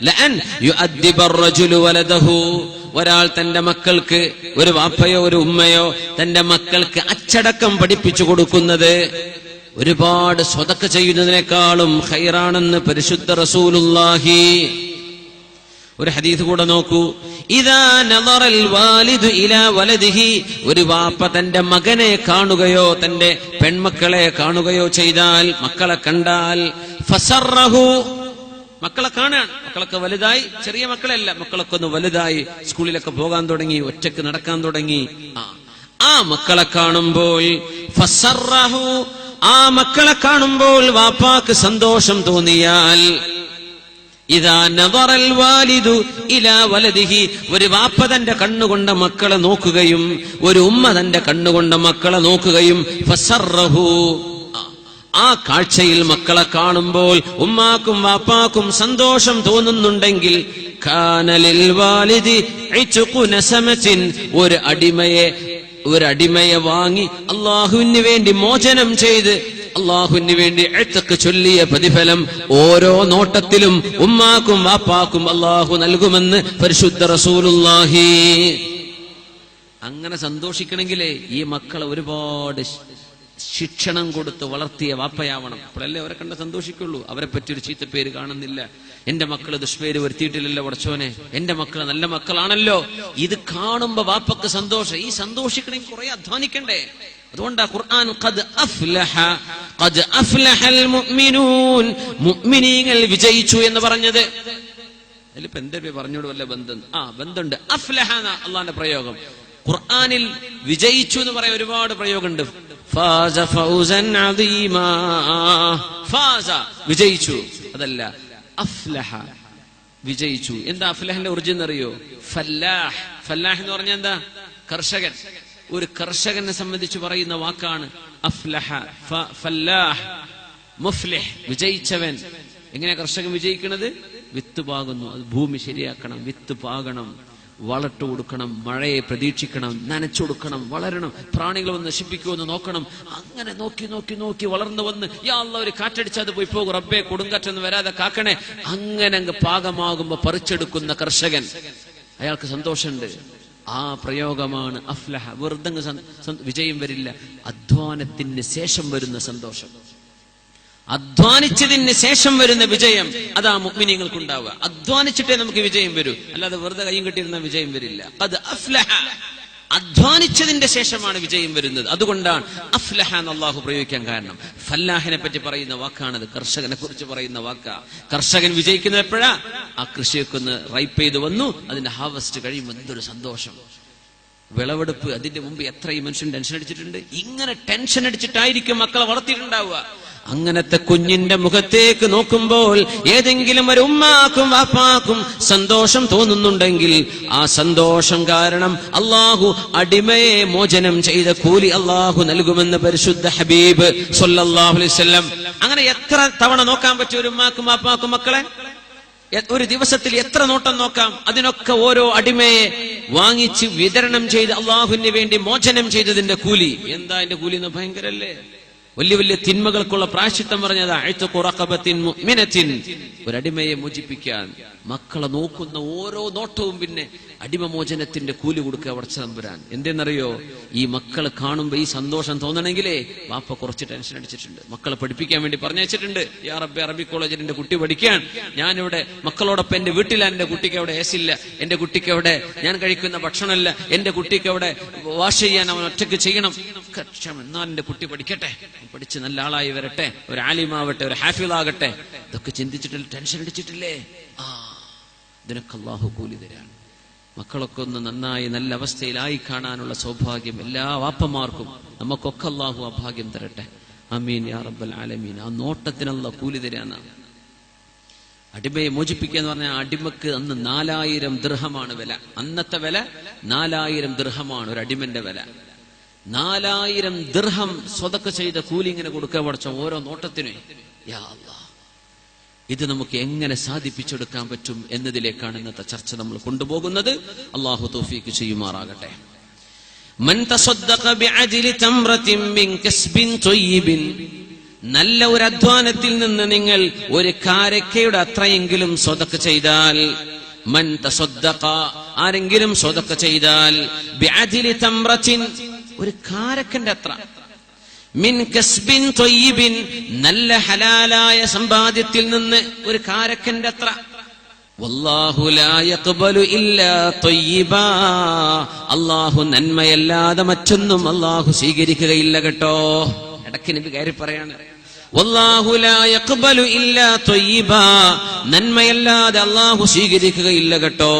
ലഅൻ യുഅദ്ദിബ الرجل ولده, ഒരാൾ തന്റെ മക്കൾക്ക്, ഒരു വാപ്പയോ ഒരു ഉമ്മയോ തന്റെ മക്കൾക്ക് അച്ചടക്കം പഠിപ്പിച്ചു കൊടുക്കുന്നത് ഒരുപാട് സ്വതക്ക ചെയ്യുന്നതിനേക്കാളും ഖൈറാണെന്ന് പരിശുദ്ധ റസൂലുള്ളാഹി. ഒരു ഹദീസ് കൂടെ നോക്കൂ. ഇദാ നദറൽ വാലിദു ഇലാ വലദിഹി, ഒരു വാപ്പ തന്റെ മകനെ കാണുകയോ തന്റെ പെൺമക്കളെ കാണുകയോ ചെയ്താൽ, മക്കളെ കണ്ടാൽ, ഫസറഹു, മക്കളെ കാണാൻ, മക്കളൊക്കെ വലുതായി, ചെറിയ മക്കളല്ല, മക്കളൊക്കെ ഒന്ന് വലുതായി, സ്കൂളിലൊക്കെ പോകാൻ തുടങ്ങി, ഒറ്റക്ക് നടക്കാൻ തുടങ്ങി. ആ മക്കളെ കാണുമ്പോൾ ഫസറഹു, ആ മക്കളെ കാണുമ്പോൾ വാപ്പാക്ക് സന്തോഷം തോന്നിയാൽ, ഇദാ നദറൽ വാലിദു ഇലാ വലദിഹി, ഒരു വാപ്പ തന്റെ കണ്ണുകൊണ്ട് മക്കളെ നോക്കുകയും ഒരു ഉമ്മ തന്റെ കണ്ണുകൊണ്ട് മക്കളെ നോക്കുകയും, ഫസറഹു, ആ കാഴ്ചയിൽ മക്കളെ കാണുമ്പോൾ ഉമ്മാക്കും വാപ്പാക്കും സന്തോഷം തോന്നുന്നുണ്ടെങ്കിൽ കാനലിൽ വാലിദി ഇച്ഖു നസമത്തിൻ, ഒരു അടിമയെ വാങ്ങി അള്ളാഹുവിന് വേണ്ടി മോചനം ചെയ്ത് അള്ളാഹുവിന് വേണ്ടി ഇത്ഖ് ചൊല്ലിയ പ്രതിഫലം ഓരോ നോട്ടത്തിലും ഉമ്മാക്കും വാപ്പാക്കും അള്ളാഹു നൽകുമെന്ന് പരിശുദ്ധ റസൂലുള്ളാഹി. അങ്ങനെ സന്തോഷിക്കണമെങ്കിലേ ഈ മക്കളെ ഒരുപാട് ശിക്ഷണം കൊടുത്ത് വളർത്തിയ വാപ്പയാവണം. അപ്പോഴല്ലേ അവരെ കണ്ട സന്തോഷിക്കുള്ളൂ. അവരെ പറ്റിയൊരു ചീത്തപ്പേര് കാണുന്നില്ല. എന്റെ മക്കള് ദുഷ്പേര് വരുത്തിയിട്ടില്ലല്ലോ പടച്ചോനെ, എന്റെ മക്കള് നല്ല മക്കളാണല്ലോ. ഇത് കാണുമ്പോ വാപ്പക്ക് സന്തോഷം. ഈ സന്തോഷിക്കണമെങ്കിൽ കുറെ അധ്വാനിക്കണ്ടേ? അതുകൊണ്ടാ ഖുർആൻ ഖദ് അഫ്ലഹൽ മുഅ്മിനൂൻ, മുഅ്മിനീങ്ങൾ വിജയിച്ചു എന്ന് പറഞ്ഞത്. അതിലിപ്പോ എന്റെ പറഞ്ഞോട് വല്ല ബന്ധം? ബന്ധമുണ്ട്. അഫ്ലഹ അള്ളാന്റെ പ്രയോഗം ഖുർആനിൽ വിജയിച്ചു എന്ന് പറയാൻ ഒരുപാട് പ്രയോഗമുണ്ട്. ഫാസ ഫൗസൻ അദീമാ, ഫാസ വിജയിച്ചു, അതല്ല അഫ്ലഹ വിജയിച്ചു. എന്താ അഫ്ലഹിന്റെ ഒറിജിൻ അറിയോ? ഫല്ലാഹ്. ഫല്ലാഹ് എന്ന് പറഞ്ഞാൽ എന്താ? കർഷകൻ. ഒരു കർഷകനെ സംബന്ധിച്ച് പറയുന്ന വാക്കാണ് അഫ്ലഹ. ഫല്ലാഹ്, മുഫ്ലിഹ്, വിജയിച്ചവൻ. എങ്ങനെ കർഷകൻ വിജയിക്കുന്നത്? വിത്ത് പാകുന്നു, അത് ഭൂമി ശരിയാക്കണം, വിത്ത് പാകണം, വളട്ട് കൊടുക്കണം, മഴയെ പ്രതീക്ഷിക്കണം, നനച്ചു കൊടുക്കണം, വളരണം, പ്രാണികൾ വന്ന് നശിപ്പിക്കുമെന്ന് നോക്കണം. അങ്ങനെ നോക്കി നോക്കി നോക്കി വളർന്നു വന്ന് യാ അല്ലാഹ് ഒരു കാറ്റടിച്ചാൽ അത് പോയി പോകും, റബ്ബേ കൊടുങ്കാറ്റൊന്നും വരാതെ കാക്കണേ. അങ്ങനെ അങ്ങ് പാകമാകുമ്പോ പറിച്ചെടുക്കുന്ന കർഷകൻ, അയാൾക്ക് സന്തോഷമുണ്ട്. ആ പ്രയോഗമാണ് അഫ്ലഹ. വെറുതെ വിജയം വരില്ല, അധ്വാനത്തിന് ശേഷം വരുന്ന സന്തോഷം, അധ്വാനിച്ചതിന് ശേഷം വരുന്ന വിജയം. അതാ മുഅ്മിനീങ്ങൾക്ക് ഉണ്ടാവുക. അധ്വാനിച്ചിട്ടേ നമുക്ക് വിജയം വരൂ, അല്ലാതെ വെറുതെ കയ്യും കെട്ടിയിരുന്ന വിജയം വരില്ല. ഖദ് അഫ്ലഹ, അധ്വാനിച്ചതിന്റെ ശേഷമാണ് വിജയം വരുന്നത്. അതുകൊണ്ടാണ് അഫ്ലഹ എന്ന് അല്ലാഹു പ്രയോഗിക്കാൻ കാരണം. ഫല്ലാഹിനെ പറ്റി പറയുന്ന വാക്കാണത്, കർഷകനെ കുറിച്ച് പറയുന്ന വാക്കാ. കർഷകൻ വിജയിക്കുന്നത് എപ്പോഴാ? ആ കൃഷിയൊക്കെ ഒന്ന് റൈപ്പ് ചെയ്ത് വന്നു, അതിന്റെ ഹാർവസ്റ്റ് കഴിയുമ്പോൾ എന്തൊരു സന്തോഷം. വിളവെടുപ്പ്, അതിന്റെ മുമ്പ് എത്രയും മനുഷ്യൻ ടെൻഷൻ അടിച്ചിട്ടുണ്ട്. ഇങ്ങനെ ടെൻഷൻ അടിച്ചിട്ടായിരിക്കും മക്കളെ വളർത്തിയിട്ടുണ്ടാവുക. അങ്ങനത്തെ കുഞ്ഞിന്റെ മുഖത്തേക്ക് നോക്കുമ്പോൾ ഏതെങ്കിലും ഒരു ഉമ്മാക്കും വാപ്പാക്കും സന്തോഷം തോന്നുന്നുണ്ടെങ്കിൽ ആ സന്തോഷം കാരണം അള്ളാഹു അടിമയെ മോചനം ചെയ്ത കൂലി അള്ളാഹു നൽകുമെന്ന് പരിശുദ്ധ ഹബീബ് സ്വല്ലല്ലാഹു അലൈഹി വസല്ലം. അങ്ങനെ എത്ര തവണ നോക്കാൻ പറ്റും ഒരു ഉമ്മാക്കും വാപ്പാക്കും മക്കളെ? ഒരു ദിവസത്തിൽ എത്ര നോട്ടം നോക്കാം? അതിനൊക്കെ ഓരോ അടിമയെ വാങ്ങിച്ച് വിതരണം ചെയ്ത് അള്ളാഹുവിന് വേണ്ടി മോചനം ചെയ്തതിന്റെ കൂലി. എന്താ അതിന്റെ കൂലി എന്ന്? ഭയങ്കരല്ലേ? വലിയ വലിയ തിന്മകൾക്കുള്ള പ്രായശ്ചിത്തം പറഞ്ഞതാ. ഒരടിമയെ മോചിപ്പിക്കാൻ മക്കളെ നോക്കുന്ന ഓരോ നോട്ടവും പിന്നെ അടിമമോചനത്തിന്റെ കൂലി കൊടുക്കുക പടച്ചതമ്പുരാൻ. എന്തെന്നറിയോ? ഈ മക്കളെ കാണുമ്പോ ഈ സന്തോഷം തോന്നണമെങ്കിലേ വാപ്പ കുറച്ച് ടെൻഷൻ അടിച്ചിട്ടുണ്ട്. മക്കളെ പഠിപ്പിക്കാൻ വേണ്ടി പറഞ്ഞയച്ചിട്ടുണ്ട്. യാ റബ്ബേ, അറബി കോളേജിൽ എന്റെ കുട്ടി പഠിക്കാൻ ഞാനിവിടെ മക്കളോടൊപ്പം എന്റെ വീട്ടിലാണ്. എന്റെ കുട്ടിക്ക് അവിടെ എസ് ഇല്ല, എന്റെ കുട്ടിക്ക് അവിടെ ഞാൻ കഴിക്കുന്ന ഭക്ഷണമല്ല, എന്റെ കുട്ടിക്ക് അവിടെ വാഷ് ചെയ്യാൻ അവൻ ഒറ്റയ്ക്ക് ചെയ്യണം. എന്നാൽ എന്റെ കുട്ടി പഠിക്കട്ടെ, പഠിച്ച് നല്ല ആളായി വരട്ടെ, ഒരു ആലിമാവട്ടെ, ഒരു ഹാഫിളാകട്ടെ. ഇതൊക്കെ ചിന്തിച്ചിട്ടില്ല, ടെൻഷൻ അടിച്ചിട്ടില്ലേ? ഇതിനൊക്കെ അല്ലാഹു കൂലി തരാണ്. മക്കളൊക്കെ ഒന്ന് നന്നായി നല്ല അവസ്ഥയിലായി കാണാനുള്ള സൗഭാഗ്യം എല്ലാ വാപ്പമാർക്കും നമുക്കൊക്കെ അല്ലാഹു ആ ഭാഗ്യം തരട്ടെ. ആമീൻ യാ റബ്ബൽ ആലമീൻ. ആ നോട്ടത്തിന് അല്ലാഹു കൂലി തരാനാണ്. അടിമയെ മോചിപ്പിക്കുക എന്ന് പറഞ്ഞാൽ അടിമക്ക് അന്ന് 4000 ദിർഹമാണ് വില. അന്നത്തെ വില 4000 ദിർഹമാണ് ഒരു അടിമന്റെ വില. 4000 ദിർഹം സ്വതക്ക ചെയ്ത കൂലി ഇങ്ങനെ കൊടുക്കാൻ പഠിച്ച ഓരോ നോട്ടത്തിനും. യാ അല്ലാഹ്, ഇത് നമുക്ക് എങ്ങനെ സാധിപ്പിച്ചെടുക്കാൻ പറ്റും എന്നതിലേക്കാണ് ഇന്നത്തെ ചർച്ച നമ്മൾ കൊണ്ടുപോകുന്നത്. അല്ലാഹു തൗഫീഖ് ചെയ്യുമാറാകട്ടെ. മൻ തസദ്ദഖ ബിഅജ്ലി തംറത്തിൻ മിൻ കസ്ബിൻ ത്വയ്യിബിൻ, നല്ല ഒരു അധ്വാനത്തിൽ നിന്ന് നിങ്ങൾ ഒരു കാരക്കയുടെ അത്രയെങ്കിലും സ്വതക്ക ചെയ്താൽ, മൻ തസദ്ദഖ, ആരെങ്കിലും സ്വതക്ക ചെയ്താൽ, ബിഅജ്ലി തംറത്തിൻ, ഒരു കാരക്കന്റെ അത്ര, മിൻ കസ്ബിൻ ത്വയ്യിബിൻ, നല്ല ഹലാലായ സമ്പാദ്യത്തിൽ നിന്ന് ഒരു കാരക്കന്റെ അത്ര. വല്ലാഹു ലാ യഖ്ബലു ഇല്ലാ ത്വയ്യിബാ, അല്ലാഹു നന്മയല്ലാതെ മറ്റൊന്നും അല്ലാഹു സ്വീകരിക്കുകയില്ല കേട്ടോ. ഇടയ്ക്ക് നബി കയറി പറയാണ്, വല്ലാഹു ലാ യഖ്ബലു ഇല്ലാ ത്വയ്യിബാ, നന്മയല്ലാതെ അല്ലാഹു സ്വീകരിക്കുകയില്ല കേട്ടോ.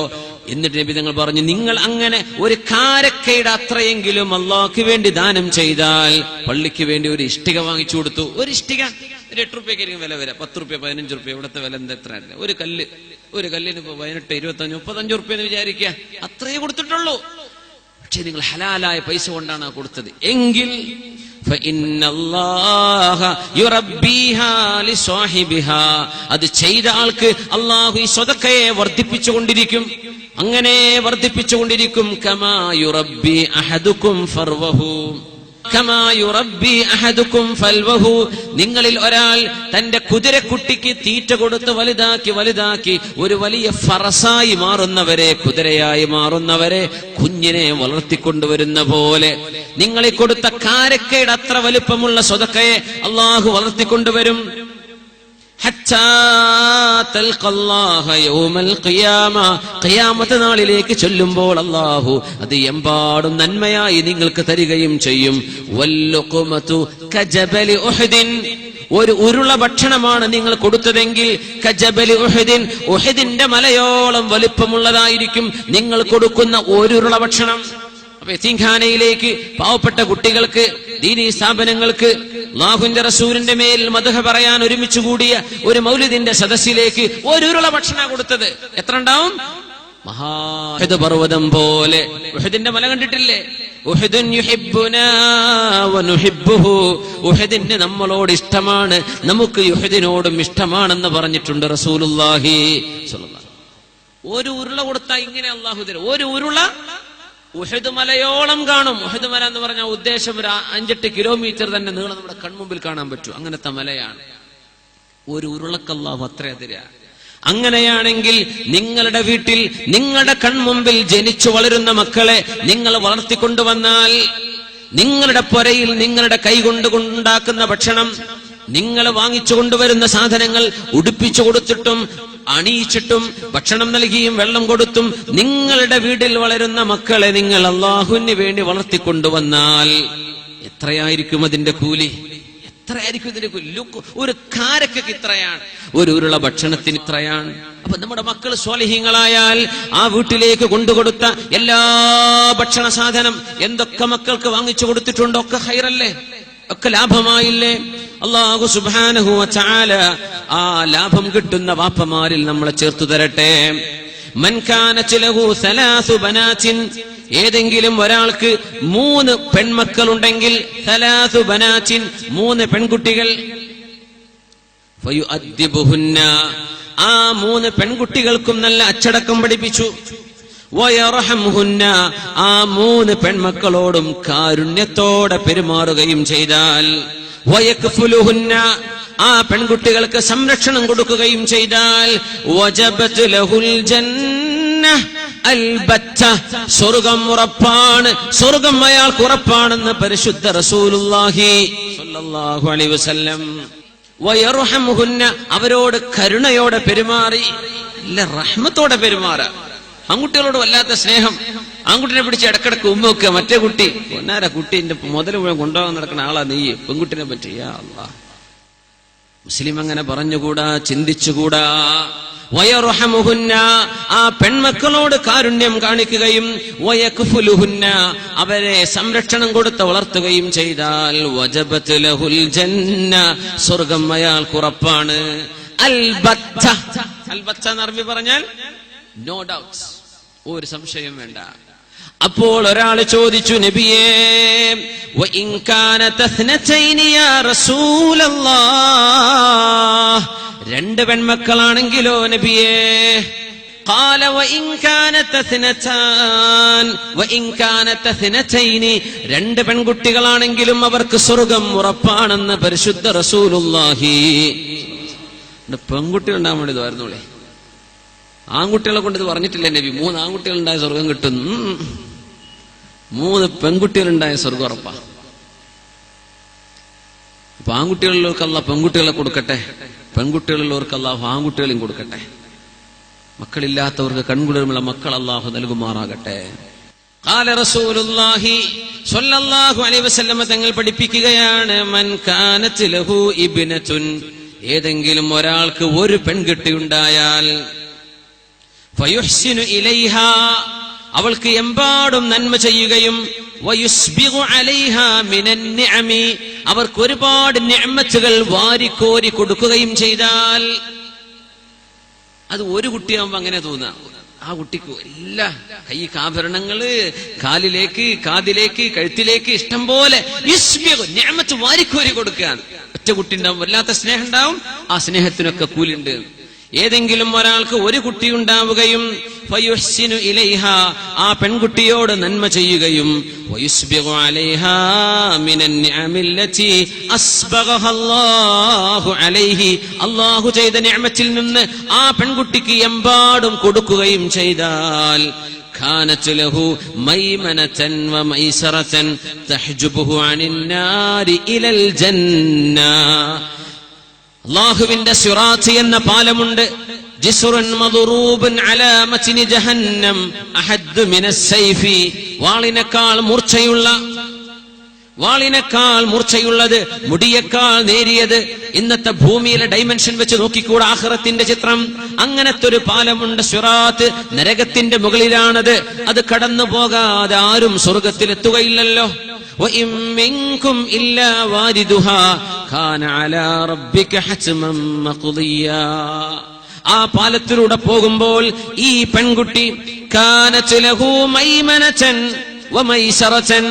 എന്നിട്ട് നബി തങ്ങൾ പറഞ്ഞു, നിങ്ങൾ അങ്ങനെ ഒരു കാരക്കയുടെ അത്രയെങ്കിലും അള്ളാഹ്ക്ക് വേണ്ടി ദാനം ചെയ്താൽ, പള്ളിക്ക് വേണ്ടി ഒരു ഇഷ്ടിക വാങ്ങിച്ചു കൊടുത്തു. ഒരു ഇഷ്ടിക ഒരു 8 രൂപയ്ക്കായിരിക്കും വില വരാം, 10 രൂപ 15 രൂപ. ഇവിടുത്തെ വില എന്താ? എത്ര? ഒരു കല്ലിന് ഇപ്പൊ 18, 25, 35 രൂപ എന്ന് വിചാരിക്കുക, അത്രയേ കൊടുത്തിട്ടുള്ളൂ. പക്ഷെ നിങ്ങൾ ഹലാലായ പൈസ കൊണ്ടാണ് കൊടുത്തത് എങ്കിൽ അത് ചെയ്ത ആൾക്ക് അള്ളാഹു ഈ സ്വതക്കയെ വർദ്ധിപ്പിച്ചുകൊണ്ടിരിക്കും. അങ്ങനെ വർദ്ധിപ്പിച്ചുകൊണ്ടിരിക്കും. കമാ യുറബ്ബി അഹദുക്കും ഫർവഹു, കമാ യുറബ്ബി അഹദുക്കും ഫൽവഹു. നിങ്ങളിൽ ഒരാൾ തന്റെ കുതിരക്കുട്ടിക്ക് തീറ്റ കൊടുത്ത് വലുതാക്കി വലുതാക്കി ഒരു വലിയ ഫറസായി മാറുന്നവരെ, കുതിരയായി മാറുന്നവരെ കുഞ്ഞിനെ വളർത്തിക്കൊണ്ടുവരുന്ന പോലെ നിങ്ങളെ കൊടുത്ത കാരക്കയുടെ അത്ര വലുപ്പമുള്ള സ്വതക്കയെ അള്ളാഹു വളർത്തിക്കൊണ്ടുവരും. ഖിയാമത്ത് നാളിലേക്ക് ചൊല്ലുമ്പോൾ അല്ലാഹു അത് എമ്പാടും നന്മയായി നിങ്ങൾക്ക് തരികയും ചെയ്യും. വല്ലുഖ്മതു കജബലി ഉഹദിൻ, ഒരു ഉരുള ഭക്ഷണമാണ് നിങ്ങൾ കൊടുത്തതെങ്കിൽ കജബലി ഉഹദിൻ, ഉഹദിന്റെ മലയോളം വലിപ്പമുള്ളതായിരിക്കും നിങ്ങൾ കൊടുക്കുന്ന ഒരു ഉരുള ഭക്ഷണം. അപ്പൊ യതീംഖാനയിലേക്ക് പാവപ്പെട്ട കുട്ടികൾക്ക്, ദീനീ സ്ഥാപനങ്ങൾക്ക്, അല്ലാഹുവിന്റെ റസൂലിന്റെ മേൽ മദ്ഹ് പറയാൻ ഒരുമിച്ച് കൂടിയ ഒരു മൗലിദിന്റെ സദസ്സിലേക്ക് ഒരു ഉരുള ഭക്ഷണ കൊടുത്തത്. എത്ര ഉണ്ടാവും? ഉഹദ് പർവ്വതം പോലെ. ഉഹദിന്റെ മല കണ്ടിട്ടില്ലേ? ഉഹദുൻ യുഹിബ്ബുനാ വനുഹിബ്ബുഹു, ഉഹദിന് നമ്മളോട് ഇഷ്ടമാണ്, നമുക്ക് ഉഹദിനോടും ഇഷ്ടമാണെന്ന് പറഞ്ഞിട്ടുണ്ട് റസൂലുള്ളാഹി സ്വല്ലല്ലാഹു അലൈഹി വസല്ലം. ഒരു ഉരുള കൊടുത്താൽ ഇങ്ങനെ അല്ലാഹു തരും. ഒരു ഉരുള ഉഹദ് മലയോളം കാണും. ഉഹദ് മല എന്ന് പറഞ്ഞാൽ ഉദ്ദേശം ഒരു 5-8 കിലോമീറ്റർ തന്നെ നീളം നമ്മുടെ കൺമുമ്പിൽ കാണാൻ പറ്റും. അങ്ങനത്തെ മലയാണ്. ഒരു ഉരുളക്ക് അല്ലാഹു അത്രേ തരിക. അങ്ങനെയാണെങ്കിൽ നിങ്ങളുടെ വീട്ടിൽ നിങ്ങളുടെ കൺമുമ്പിൽ ജനിച്ചു വളരുന്ന മക്കളെ നിങ്ങൾ വളർത്തിക്കൊണ്ടുവന്നാൽ, നിങ്ങളുടെ പുരയിൽ നിങ്ങളുടെ കൈകൊണ്ട് ഉണ്ടാക്കുന്ന ഭക്ഷണം, നിങ്ങൾ വാങ്ങിച്ചു കൊണ്ടുവരുന്ന സാധനങ്ങൾ ഉടുപ്പിച്ചു കൊടുത്തിട്ടും അണിയിച്ചിട്ടും ഭക്ഷണം നൽകിയും വെള്ളം കൊടുത്തും നിങ്ങളുടെ വീട്ടിൽ വളരുന്ന മക്കളെ നിങ്ങൾ അല്ലാഹുവിന് വേണ്ടി വളർത്തിക്കൊണ്ടുവന്നാൽ എത്രയായിരിക്കും അതിന്റെ കൂലി? എത്രയായിരിക്കും ഇതിന്റെ കൂലി? ഒരു കാരക്കയ്ക്ക് ഇത്രയാണ്, ഒരു ഉരുള ഭക്ഷണത്തിന് ഇത്രയാണ്. അപ്പൊ നമ്മുടെ മക്കൾ സ്വാലിഹീങ്ങളായാൽ ആ വീട്ടിലേക്ക് കൊണ്ടുകൊടുത്ത എല്ലാ ഭക്ഷണ സാധനം എന്തൊക്കെ മക്കൾക്ക് വാങ്ങിച്ചു കൊടുത്തിട്ടുണ്ടോ ഒക്കെ ഖൈറല്ലേ, ഒക്കെ ലാഭമായില്ലേ? അല്ലാഹു സുബ്ഹാനഹു വ തആല ആ ലാഭം കിട്ടുന്ന വാപ്പമാരിൽ നമ്മളെ ചേർത്തു തരട്ടെ. മൻ കാനത ലഹു 3 ബനാതിൻ, ഏതെങ്കിലും ഒരാൾക്ക് 3 പെൺമക്കൾ ഉണ്ടെങ്കിൽ 3 ബനാതിൻ, 3 പെൺകുട്ടികൾ, ഫയുഅദ്ദിബുഹുന്ന, ആ 3 പെൺകുട്ടികൾക്കും നല്ല അച്ചടക്കം പഠിപ്പിച്ചു. വയർഹംഹുന്ന, ആ 3 പെൺമക്കളോടും കാരുണ്യത്തോടെ പെരുമാറുകയും ചെയ്താൽ, വയക്ഫുലുഹുന്ന, ആ പെൺകുട്ടികൾക്ക് സംരക്ഷണം കൊടുക്കുകയും ചെയ്താൽ, വജബത് ലഹുൽ ജന്ന അൽബത്ത, സ്വർഗ്ഗം ഉറപ്പാണ്, സ്വർഗ്ഗം അയാൾക്ക് ഉറപ്പാണെന്ന് പരിശുദ്ധ റസൂലുള്ളാഹി സ്വല്ലല്ലാഹു അലൈഹി വസല്ലം. വയർഹംഹുന്ന, അവരോട് കരുണയോടെ പെരുമാറി, അല്ല റഹ്മത്തോടെ പെരുമാറാ. ആൺകുട്ടികളോട് വല്ലാത്ത സ്നേഹം. ആൺകുട്ടിനെ പിടിച്ച് ഇടക്കിടക്ക് ഉമ്മ വെക്കുക. മറ്റേ കുട്ടി ഒന്നാര കുട്ടിന്റെ മുതൽ മുഴുവൻ കൊണ്ടുപോകാൻ നടക്കുന്ന ആളാ നീ, പെൺകുട്ടിനെ പറ്റി. യാ അല്ലാഹ്, മുസ്ലിം അങ്ങനെ പറഞ്ഞുകൂടാ, ചിന്തിച്ചുകൂടാ. വയർഹമുഹുന്ന, ആ പെൺമക്കളോട് കാരുണ്യം കാണിക്കുകയും വയക്ഫുലുഹുന്ന, അവരെ സംരക്ഷണം കൊടുത്ത് വളർത്തുകയും ചെയ്താൽ വജബത് ലഹുൽ ജന്ന, സ്വർഗ്ഗം അയാൾക്ക് ഉറപ്പാണ്. അൽബത്ത, അൽബത്ത എന്ന് അറബി പറഞ്ഞാൽ നോ ഡൗട്ട്സ്, ഒരു സംശയം വേണ്ട. അപ്പോൾ ഒരാൾ ചോദിച്ചു, നബിയേ വഇൻ കാനത ഇസ്നതൈനി യാ റസൂലല്ലാഹ്, 2 പെൺമക്കളാണെങ്കിലോ നബിയേ? ഖാല വഇൻ കാനത ഇസ്നതാൻ വഇൻ കാനത ഇസ്നതൈനി, 2 പെൺകുട്ടികളാണെങ്കിലും അവർക്ക് സ്വർഗ്ഗം ഉറപ്പാണെന്ന് പരിശുദ്ധ റസൂലുള്ളാഹി. പെൺകുട്ടികൾ ഉണ്ടാവാൻ വേണ്ടി ഇതായിരുന്നോളെ, ആൺകുട്ടികളെ കൊണ്ട് ഇത് പറഞ്ഞിട്ടില്ല നബി. 3 ആൺകുട്ടികളുണ്ടായ സ്വർഗം കിട്ടും, 3 പെൺകുട്ടികളുണ്ടായ സ്വർഗം ഉറപ്പാ. അപ്പൊ ആൺകുട്ടികളുള്ളവർക്ക് അല്ലാഹ് പെൺകുട്ടികളെ കൊടുക്കട്ടെ, പെൺകുട്ടികളുള്ളവർക്ക് അല്ലാഹ് ആൺകുട്ടികളെയും കൊടുക്കട്ടെ. മക്കളില്ലാത്തവർക്ക് കൺകുളിരുമുള്ള മക്കൾ അല്ലാഹു നൽകുമാറാകട്ടെ. ഖാല റസൂലുള്ളാഹി സ്വല്ലല്ലാഹു അലൈഹി വസല്ലം തങ്ങൾ പഠിപ്പിക്കുകയാണ്, മൻ കാനത് ലഹു ഇബ്നതുൻ, ഏതെങ്കിലും ഒരാൾക്ക് ഒരു പെൺകുട്ടി ഉണ്ടായാൽ, ഫയുഹ്സിനു ഇലൈഹാ, അവൾക്ക് എമ്പാടും നന്മ ചെയ്യുകയും, വയുസ്ബിഗു അലൈഹാ മിനൻ നിഅമി, അവർക്ക് ഒരുപാട് നിഅമത്തുകൾ വാരിക്കോരി കൊടുക്കുകയും ചെയ്താൽ, അത് ഒരു കുട്ടിയാകുമ്പോ അങ്ങനെ തോന്നുക, ആ കുട്ടിക്ക് എല്ലാ കൈക്കാഭരണങ്ങള്, കാലിലേക്ക്, കാതിലേക്ക്, കഴുത്തിലേക്ക് ഇഷ്ടം പോലെ നിഅമത്ത് വാരിക്കോരി കൊടുക്കുകയാണ്. ഒറ്റ കുട്ടി ഉണ്ടാവും, വല്ലാത്ത സ്നേഹം ഉണ്ടാവും, ആ സ്നേഹത്തിനൊക്കെ കൂലുണ്ട്. ഏതെങ്കിലും ഒരാൾക്ക് ഒരു കുട്ടി ഉണ്ടാവുകയും ഫയുഹ്സിനു ഇലൈഹ, ആ പെൺകുട്ടിയോട് നന്മ ചെയ്യുകയും വയുസ്ബിഗു അലൈഹാ മിനൻ നിഅമില്ലതി അസ്ബഗഹല്ലാഹു അലൈഹി, അല്ലാഹു ചെയ്ത നിഅമത്തിൽ നിന്ന് ആ പെൺകുട്ടിക്ക് എമ്പാടും കൊടുക്കുകയും ചെയ്താൽ കാനത് ലഹു മൈമനതൻ വമൈസറതൻ തഹ്ജുബുഹു അനിൻ നാരി ഇലൽ ജന്ന. അല്ലാഹുവിന്റെ സിറാത്ത് എന്ന പാലമുണ്ട്. ജിസ്റുൻ മദ്റൂബൻ അലാ മത്നി ജഹന്നം അഹദ് മിനസ് സൈഫി, വാളിനേക്കാൾ മൂർച്ചയുള്ളത്, മുടിയേക്കാൾ നേരിയത്. ഇന്നത്തെ ഭൂമിയിലെ ഡൈമെൻഷൻ വെച്ച് നോക്കിക്കൂടെ ആഖിറത്തിന്റെ ചിത്രം. അങ്ങനത്തെ ഒരു പാലമുണ്ട് സിറാത്ത്, നരകത്തിന്റെ മുകളിലാണത്. അത് കടന്നു പോകാതെ ആരും സ്വർഗത്തിലെത്തുകയില്ലല്ലോ. وَإِن مِّنكُمْ إِلَّا وَارِدُهَا كَانَ عَلَى رَبِّكَ حَتْمًا مَّقْضِيًّا. ആ പാലത്തിലൂടെ പോകുമ്പോൾ ഈ പെൺകുട്ടി കാനത് ലഹു മൈമനതൻ വമൈസറതൻ,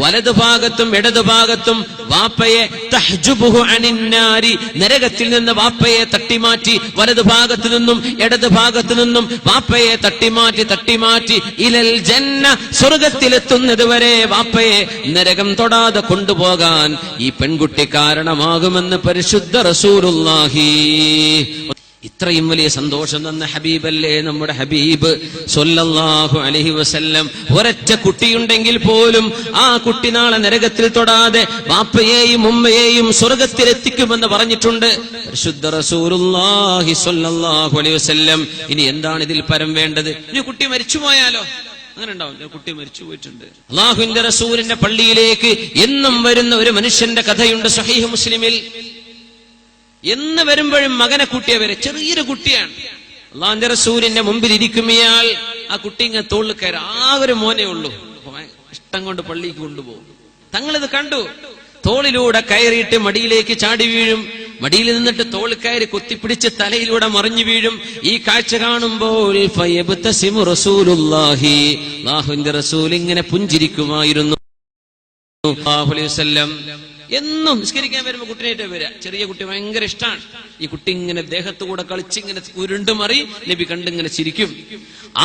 വലതുഭാഗത്തും ഇടതുഭാഗത്തും വാപ്പയെ തഹ്ജുബുഹു അനിന്നാരി, നരകത്തിൽ നിന്ന് വാപ്പയെ തട്ടിമാറ്റി, വലതുഭാഗത്തു നിന്നും ഇടതുഭാഗത്തു നിന്നും വാപ്പയെ തട്ടിമാറ്റി ഇലൽ ജന്ന, സ്വർഗത്തിലെത്തുന്നത് വരെ വാപ്പയെ നരകം തൊടാതെ കൊണ്ടുപോകാൻ ഈ പെൺകുട്ടി കാരണമാകുമെന്ന് പരിശുദ്ധ റസൂലുള്ളാഹി. ഇത്രയും വലിയ സന്തോഷം തന്ന ഹബീബല്ലേ നമ്മുടെ ഹബീബ് സ്വല്ലല്ലാഹു അലൈഹി വസല്ലം. ഒരൊറ്റ കുട്ടിയുണ്ടെങ്കിൽ പോലും ആ കുട്ടി നാളെ നരകത്തിൽ തൊടാതെ വാപ്പയെയും ഉമ്മയെയും സ്വർഗത്തിലെത്തിക്കുമെന്ന് പറഞ്ഞിട്ടുണ്ട് പരിശുദ്ധ റസൂലുള്ളാഹി സ്വല്ലല്ലാഹു അലൈഹി വസല്ലം. ഇനി എന്താണ് ഇതിൽ പരം വേണ്ടത്? ഇനി കുട്ടി മരിച്ചുപോയാലോ? അങ്ങനെ ഉണ്ടാവും, കുട്ടി മരിച്ചു പോയിട്ടുണ്ട്. അല്ലാഹുവിന്റെ റസൂലിന്റെ പള്ളിയിലേക്ക് എന്നും വരുന്ന ഒരു മനുഷ്യന്റെ കഥയുണ്ട് സ്വഹീഹ് മുസ്ലിമിൽ. എന്ന് വരുമ്പോഴും മകനെ കൂട്ടിയവരെ, ചെറിയൊരു കുട്ടിയാണ്. അല്ലാഹുവിന്റെ റസൂലിന്റെ മുമ്പിൽ ഇരിക്കും ഇയാൾ. ആ കുട്ടി ഇങ്ങനെ തോളിൽ കയറി, ആ ഒരു മോനെ ഉള്ളൂ. ഇഷ്ടം കൊണ്ട് പള്ളിക്ക് കൊണ്ടുപോകും. തങ്ങളിത് കണ്ടു. തോളിലൂടെ കയറിയിട്ട് മടിയിലേക്ക് ചാടി വീഴും. മടിയിൽ നിന്നിട്ട് തോളിൽ കയറി കുത്തിപ്പിടിച്ച് തലയിലൂടെ മറിഞ്ഞു വീഴും. ഈ കാഴ്ച കാണുമ്പോൾ ഫയബ്തസിമു റസൂലുള്ളാഹി, അല്ലാഹുവിന്റെ റസൂൽ ഇങ്ങനെ പുഞ്ചിരിക്കുമായിരുന്നു സല്ലല്ലാഹു അലൈഹി വസല്ലം. എന്നും നിസ്കരിക്കാൻ വരുമ്പോ കുട്ടിനായിട്ട് വരിക. ചെറിയ കുട്ടി ഭയങ്കര ഇഷ്ടമാണ്. ഈ കുട്ടി ഇങ്ങനെ ദേഹത്തുകൂടെ കളിച്ചിങ്ങനെ ഉരുണ്ടുമറി നബി കണ്ടിങ്ങനെ ചിരിക്കും.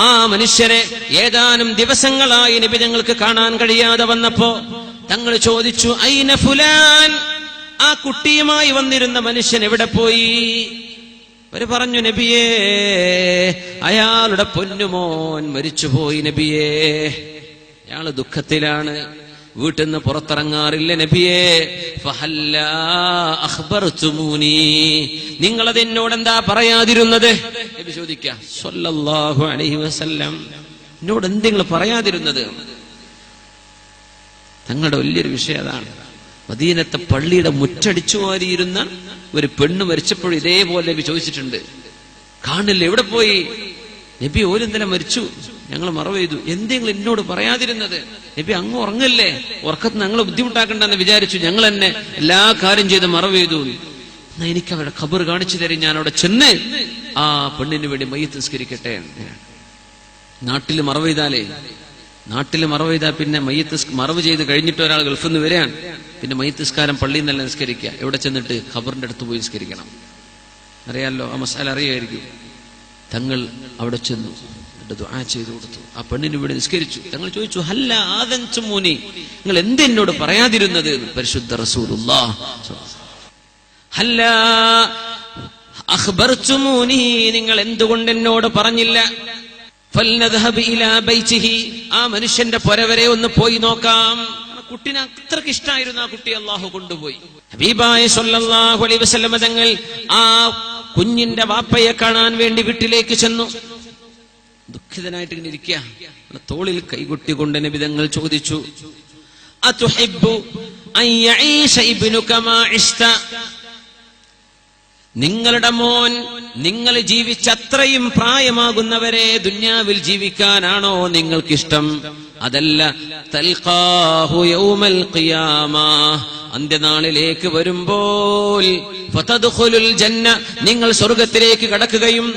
ആ മനുഷ്യരെ ഏതാനും ദിവസങ്ങളായി നബി ഞങ്ങൾക്ക് കാണാൻ കഴിയാതെ വന്നപ്പോ തങ്ങൾ ചോദിച്ചു, ഐന ഫുലാൻ, ആ കുട്ടിയുമായി വന്നിരുന്ന മനുഷ്യൻ എവിടെ പോയി? അവര് പറഞ്ഞു, നബിയേ, അയാളുടെ പൊന്നുമോൻ മരിച്ചുപോയി നബിയേ, അയാള് ദുഃഖത്തിലാണ്, വീട്ടിൽ നിന്ന് പുറത്തിറങ്ങാറില്ല നബിയേ. ഫഹല്ലാ അഖ്ബർതുമൂനി, നിങ്ങളത് എന്നോട് എന്താ പറയാതിരുന്നത്? നബി ചോദിക്കുക സ്വല്ലല്ലാഹു അലൈഹി വസല്ലം, എന്നോട് എന്തെങ്കിലും പറയാതിരുന്നത്? തങ്ങളുടെ വലിയൊരു വിഷയം അതാണ്. മദീനത്തെ പള്ളിയുടെ മുറ്റടിച്ചു വാരിയിരുന്ന ഒരു പെണ്ണ് മരിച്ചപ്പോഴും ഇതേപോലെ നബി ചോദിച്ചിട്ടുണ്ട്. കാണില്ല, എവിടെ പോയി? നബി ഓരെന്തിനാ മരിച്ചു, ഞങ്ങൾ മറവ് ചെയ്തു, എന്തെങ്കിലും എന്നോട് പറയാതിരുന്നത്? നബി അങ്ങ് ഉറങ്ങല്ലേ, ഉറക്കത്ത് ഞങ്ങൾ ബുദ്ധിമുട്ടാക്കണ്ടെന്ന് വിചാരിച്ചു, ഞങ്ങൾ തന്നെ എല്ലാ കാര്യം ചെയ്ത് മറവ് ചെയ്തു. എന്നാ എനിക്ക് അവരുടെ ഖബർ കാണിച്ചു തരും, ഞാൻ അവിടെ ചെന്ന് ആ പെണ്ണിന് വേണ്ടി മയ്യിത്ത് നിസ്കരിക്കട്ടെ. നാട്ടിൽ മറവ് ചെയ്താൽ പിന്നെ മയ്യിത്ത് മറവ് ചെയ്ത് കഴിഞ്ഞിട്ട് ഒരാൾ ഗൾഫിൽ നിന്ന് വരികയാണ്, പിന്നെ മയ്യിത്ത് നിസ്കാരം പള്ളിയിൽ നിന്നല്ല നിസ്കരിക്കുക, എവിടെ ചെന്നിട്ട് ഖബറിന്റെ അടുത്ത് പോയി നിസ്കരിക്കണം. അറിയാലോ, ആ മസാല അറിയായിരിക്കും. തങ്ങൾ അവിടെ ചെന്നു, ദുആ ചെയ്തു കൊടുത്തു, ആ പെണ്ണിന് വേണ്ടി നിസ്കരിച്ചു. തങ്ങൾ ചോദിച്ചു, ഹല്ല ആദൻതുമൂനി, നിങ്ങൾ എന്തെന്നോട് പറയാതിരുന്നത്? പരിശുദ്ധ റസൂലുള്ളാഹ്, ഹല്ല അഖ്ബർതുമൂനി, നിങ്ങൾ എന്തുകൊണ്ട് എന്നോട് പറഞ്ഞില്ല? ഫൽനദ്ഹബ് ഇലാ ബൈതിഹി, ആ മനുഷ്യന്റെ പുരവരെ ഒന്ന് പോയി നോക്കാം. കുട്ടിനെ അത്രക്ക് ഇഷ്ടമായിരുന്നു ആ കുട്ടി, അല്ലാഹു കൊണ്ടുപോയി. ഹബീബായ സ്വല്ലല്ലാഹു അലൈഹി വസല്ലം തങ്ങൾ ആ കുഞ്ഞിന്റെ വാപ്പയെ കാണാൻ വേണ്ടി വീട്ടിലേക്ക് ചെന്നു. ദുഃഖിതനായിട്ട് ഇങ്ങനെ ഇരിക്കുക. തോളിൽ കൈകൊട്ടിക്കൊണ്ട് നബി തങ്ങൾ ചോദിച്ചു, അതുഹിബ്ബു അൻ യഈശ ഇബ്നുക മാ ഇശ്ത, നിങ്ങളുടെ മോൻ നിങ്ങൾ ജീവിച്ച അത്രയും പ്രായമാകുന്നവരെ ദുനിയാവിൽ ജീവിക്കാനാണോ നിങ്ങൾക്കിഷ്ടം? അതല്ല തൽഖാഹു യൗമൽ ഖിയാമ, അന്ത്യനാളിലേക്ക് വരുമ്പോൾ ഫതദ്ഖുലുൽ ജന്ന, നിങ്ങൾ സ്വർഗ്ഗത്തിലേക്ക് കടക്കുകയും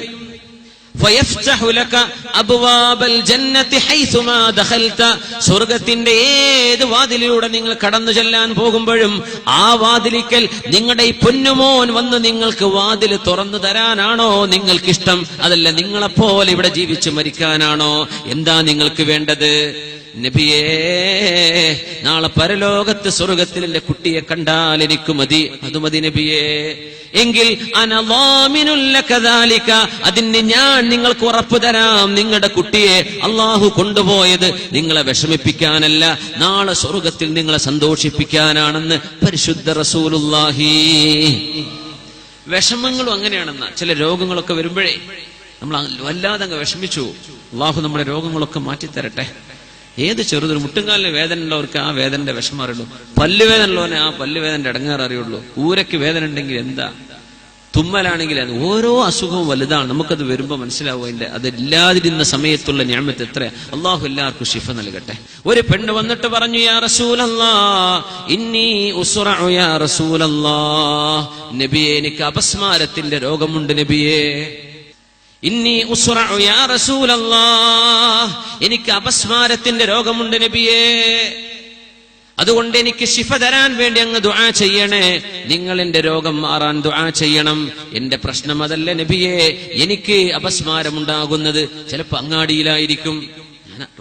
ഫയഫ്തഹു ലക അബ്വാബൽ ജന്നതി ഹൈസുമാ ദഖൽത. സ്വർഗ്ഗത്തിന്റെ ഏത് വാതിലിലൂടെ നിങ്ങൾ കടന്നു ചെല്ലാൻ പോകുമ്പോഴും ആ വാതിലിക്കൽ നിങ്ങളുടെ ഈ പൊന്നുമോൻ വന്ന് നിങ്ങൾക്ക് വാതിൽ തുറന്നു തരാനാണോ നിങ്ങൾക്കിഷ്ടം? അതല്ല നിങ്ങളെപ്പോലെ ഇവിടെ ജീവിച്ച് മരിക്കാനാണോ? എന്താ നിങ്ങൾക്ക് വേണ്ടത്? നബിയേ, നാളെ പരലോകത്ത് സ്വർഗത്തിൽ എന്റെ കുട്ടിയെ കണ്ടാൽ എനിക്ക് മതി, അത് മതി നബിയേ. എങ്കിൽ അതിന് ഞാൻ നിങ്ങൾക്ക് ഉറപ്പു തരാം, നിങ്ങളുടെ കുട്ടിയെ അള്ളാഹു കൊണ്ടുപോയത് നിങ്ങളെ വിഷമിപ്പിക്കാനല്ല, നാളെ സ്വർഗത്തിൽ നിങ്ങളെ സന്തോഷിപ്പിക്കാനാണെന്ന് പരിശുദ്ധ റസൂലുള്ളാഹി. വിഷമങ്ങളും അങ്ങനെയാണെന്ന ചില രോഗങ്ങളൊക്കെ വരുമ്പോഴേ നമ്മൾ വല്ലാതെ അങ്ങ് വിഷമിച്ചു. അള്ളാഹു നമ്മുടെ രോഗങ്ങളൊക്കെ മാറ്റിത്തരട്ടെ. ഏത് ചെറുതൊരു മുട്ടുംകാലിന് വേദന ഉള്ളവർക്ക് ആ വേദനന്റെ വിഷമം അറിയുള്ളൂ. പല്ലുവേദന ഉള്ളവനെ ആ പല്ലുവേദനന്റെ ഇടങ്ങാറ് അറിയുള്ളൂ. ഊരയ്ക്ക് വേദന ഉണ്ടെങ്കിൽ എന്താ, തുമ്മലാണെങ്കിൽ അത്. ഓരോ അസുഖവും വലുതാണ്, നമുക്കത് വരുമ്പോ മനസ്സിലാവും അതിന്റെ അതില്ലാതിരുന്ന സമയത്തുള്ള നിഅമത്ത് എത്ര. അള്ളാഹു എല്ലാവർക്കും ശിഫ നൽകട്ടെ. ഒരു പെണ്ണ് വന്നിട്ട് പറഞ്ഞു, യാ റസൂലല്ലാഹ് ഇന്നി ഉസ്റഉ യാ റസൂലല്ലാഹ്, നബിയേ എനിക്ക് അപസ്മാരത്തിന്റെ രോഗമുണ്ട് നബിയേ. ഇന്നി ഉസ്റഉ യാ റസൂലല്ലാഹ്, എനിക്ക് അപസ്മാരത്തിന്റെ രോഗമുണ്ട് നബിയേ. അതുകൊണ്ട് എനിക്ക് ശിഫ തരാൻ വേണ്ടി അങ്ങ് ദുആ ചെയ്യണേ. നിങ്ങൾ എന്റെ രോഗം മാറാൻ ദുആ ചെയ്യണം. എന്റെ പ്രശ്നം അതല്ല നബിയേ, എനിക്ക് അപസ്മാരമുണ്ടാകുന്നത് ചിലപ്പോ അങ്ങാടിയിലായിരിക്കും,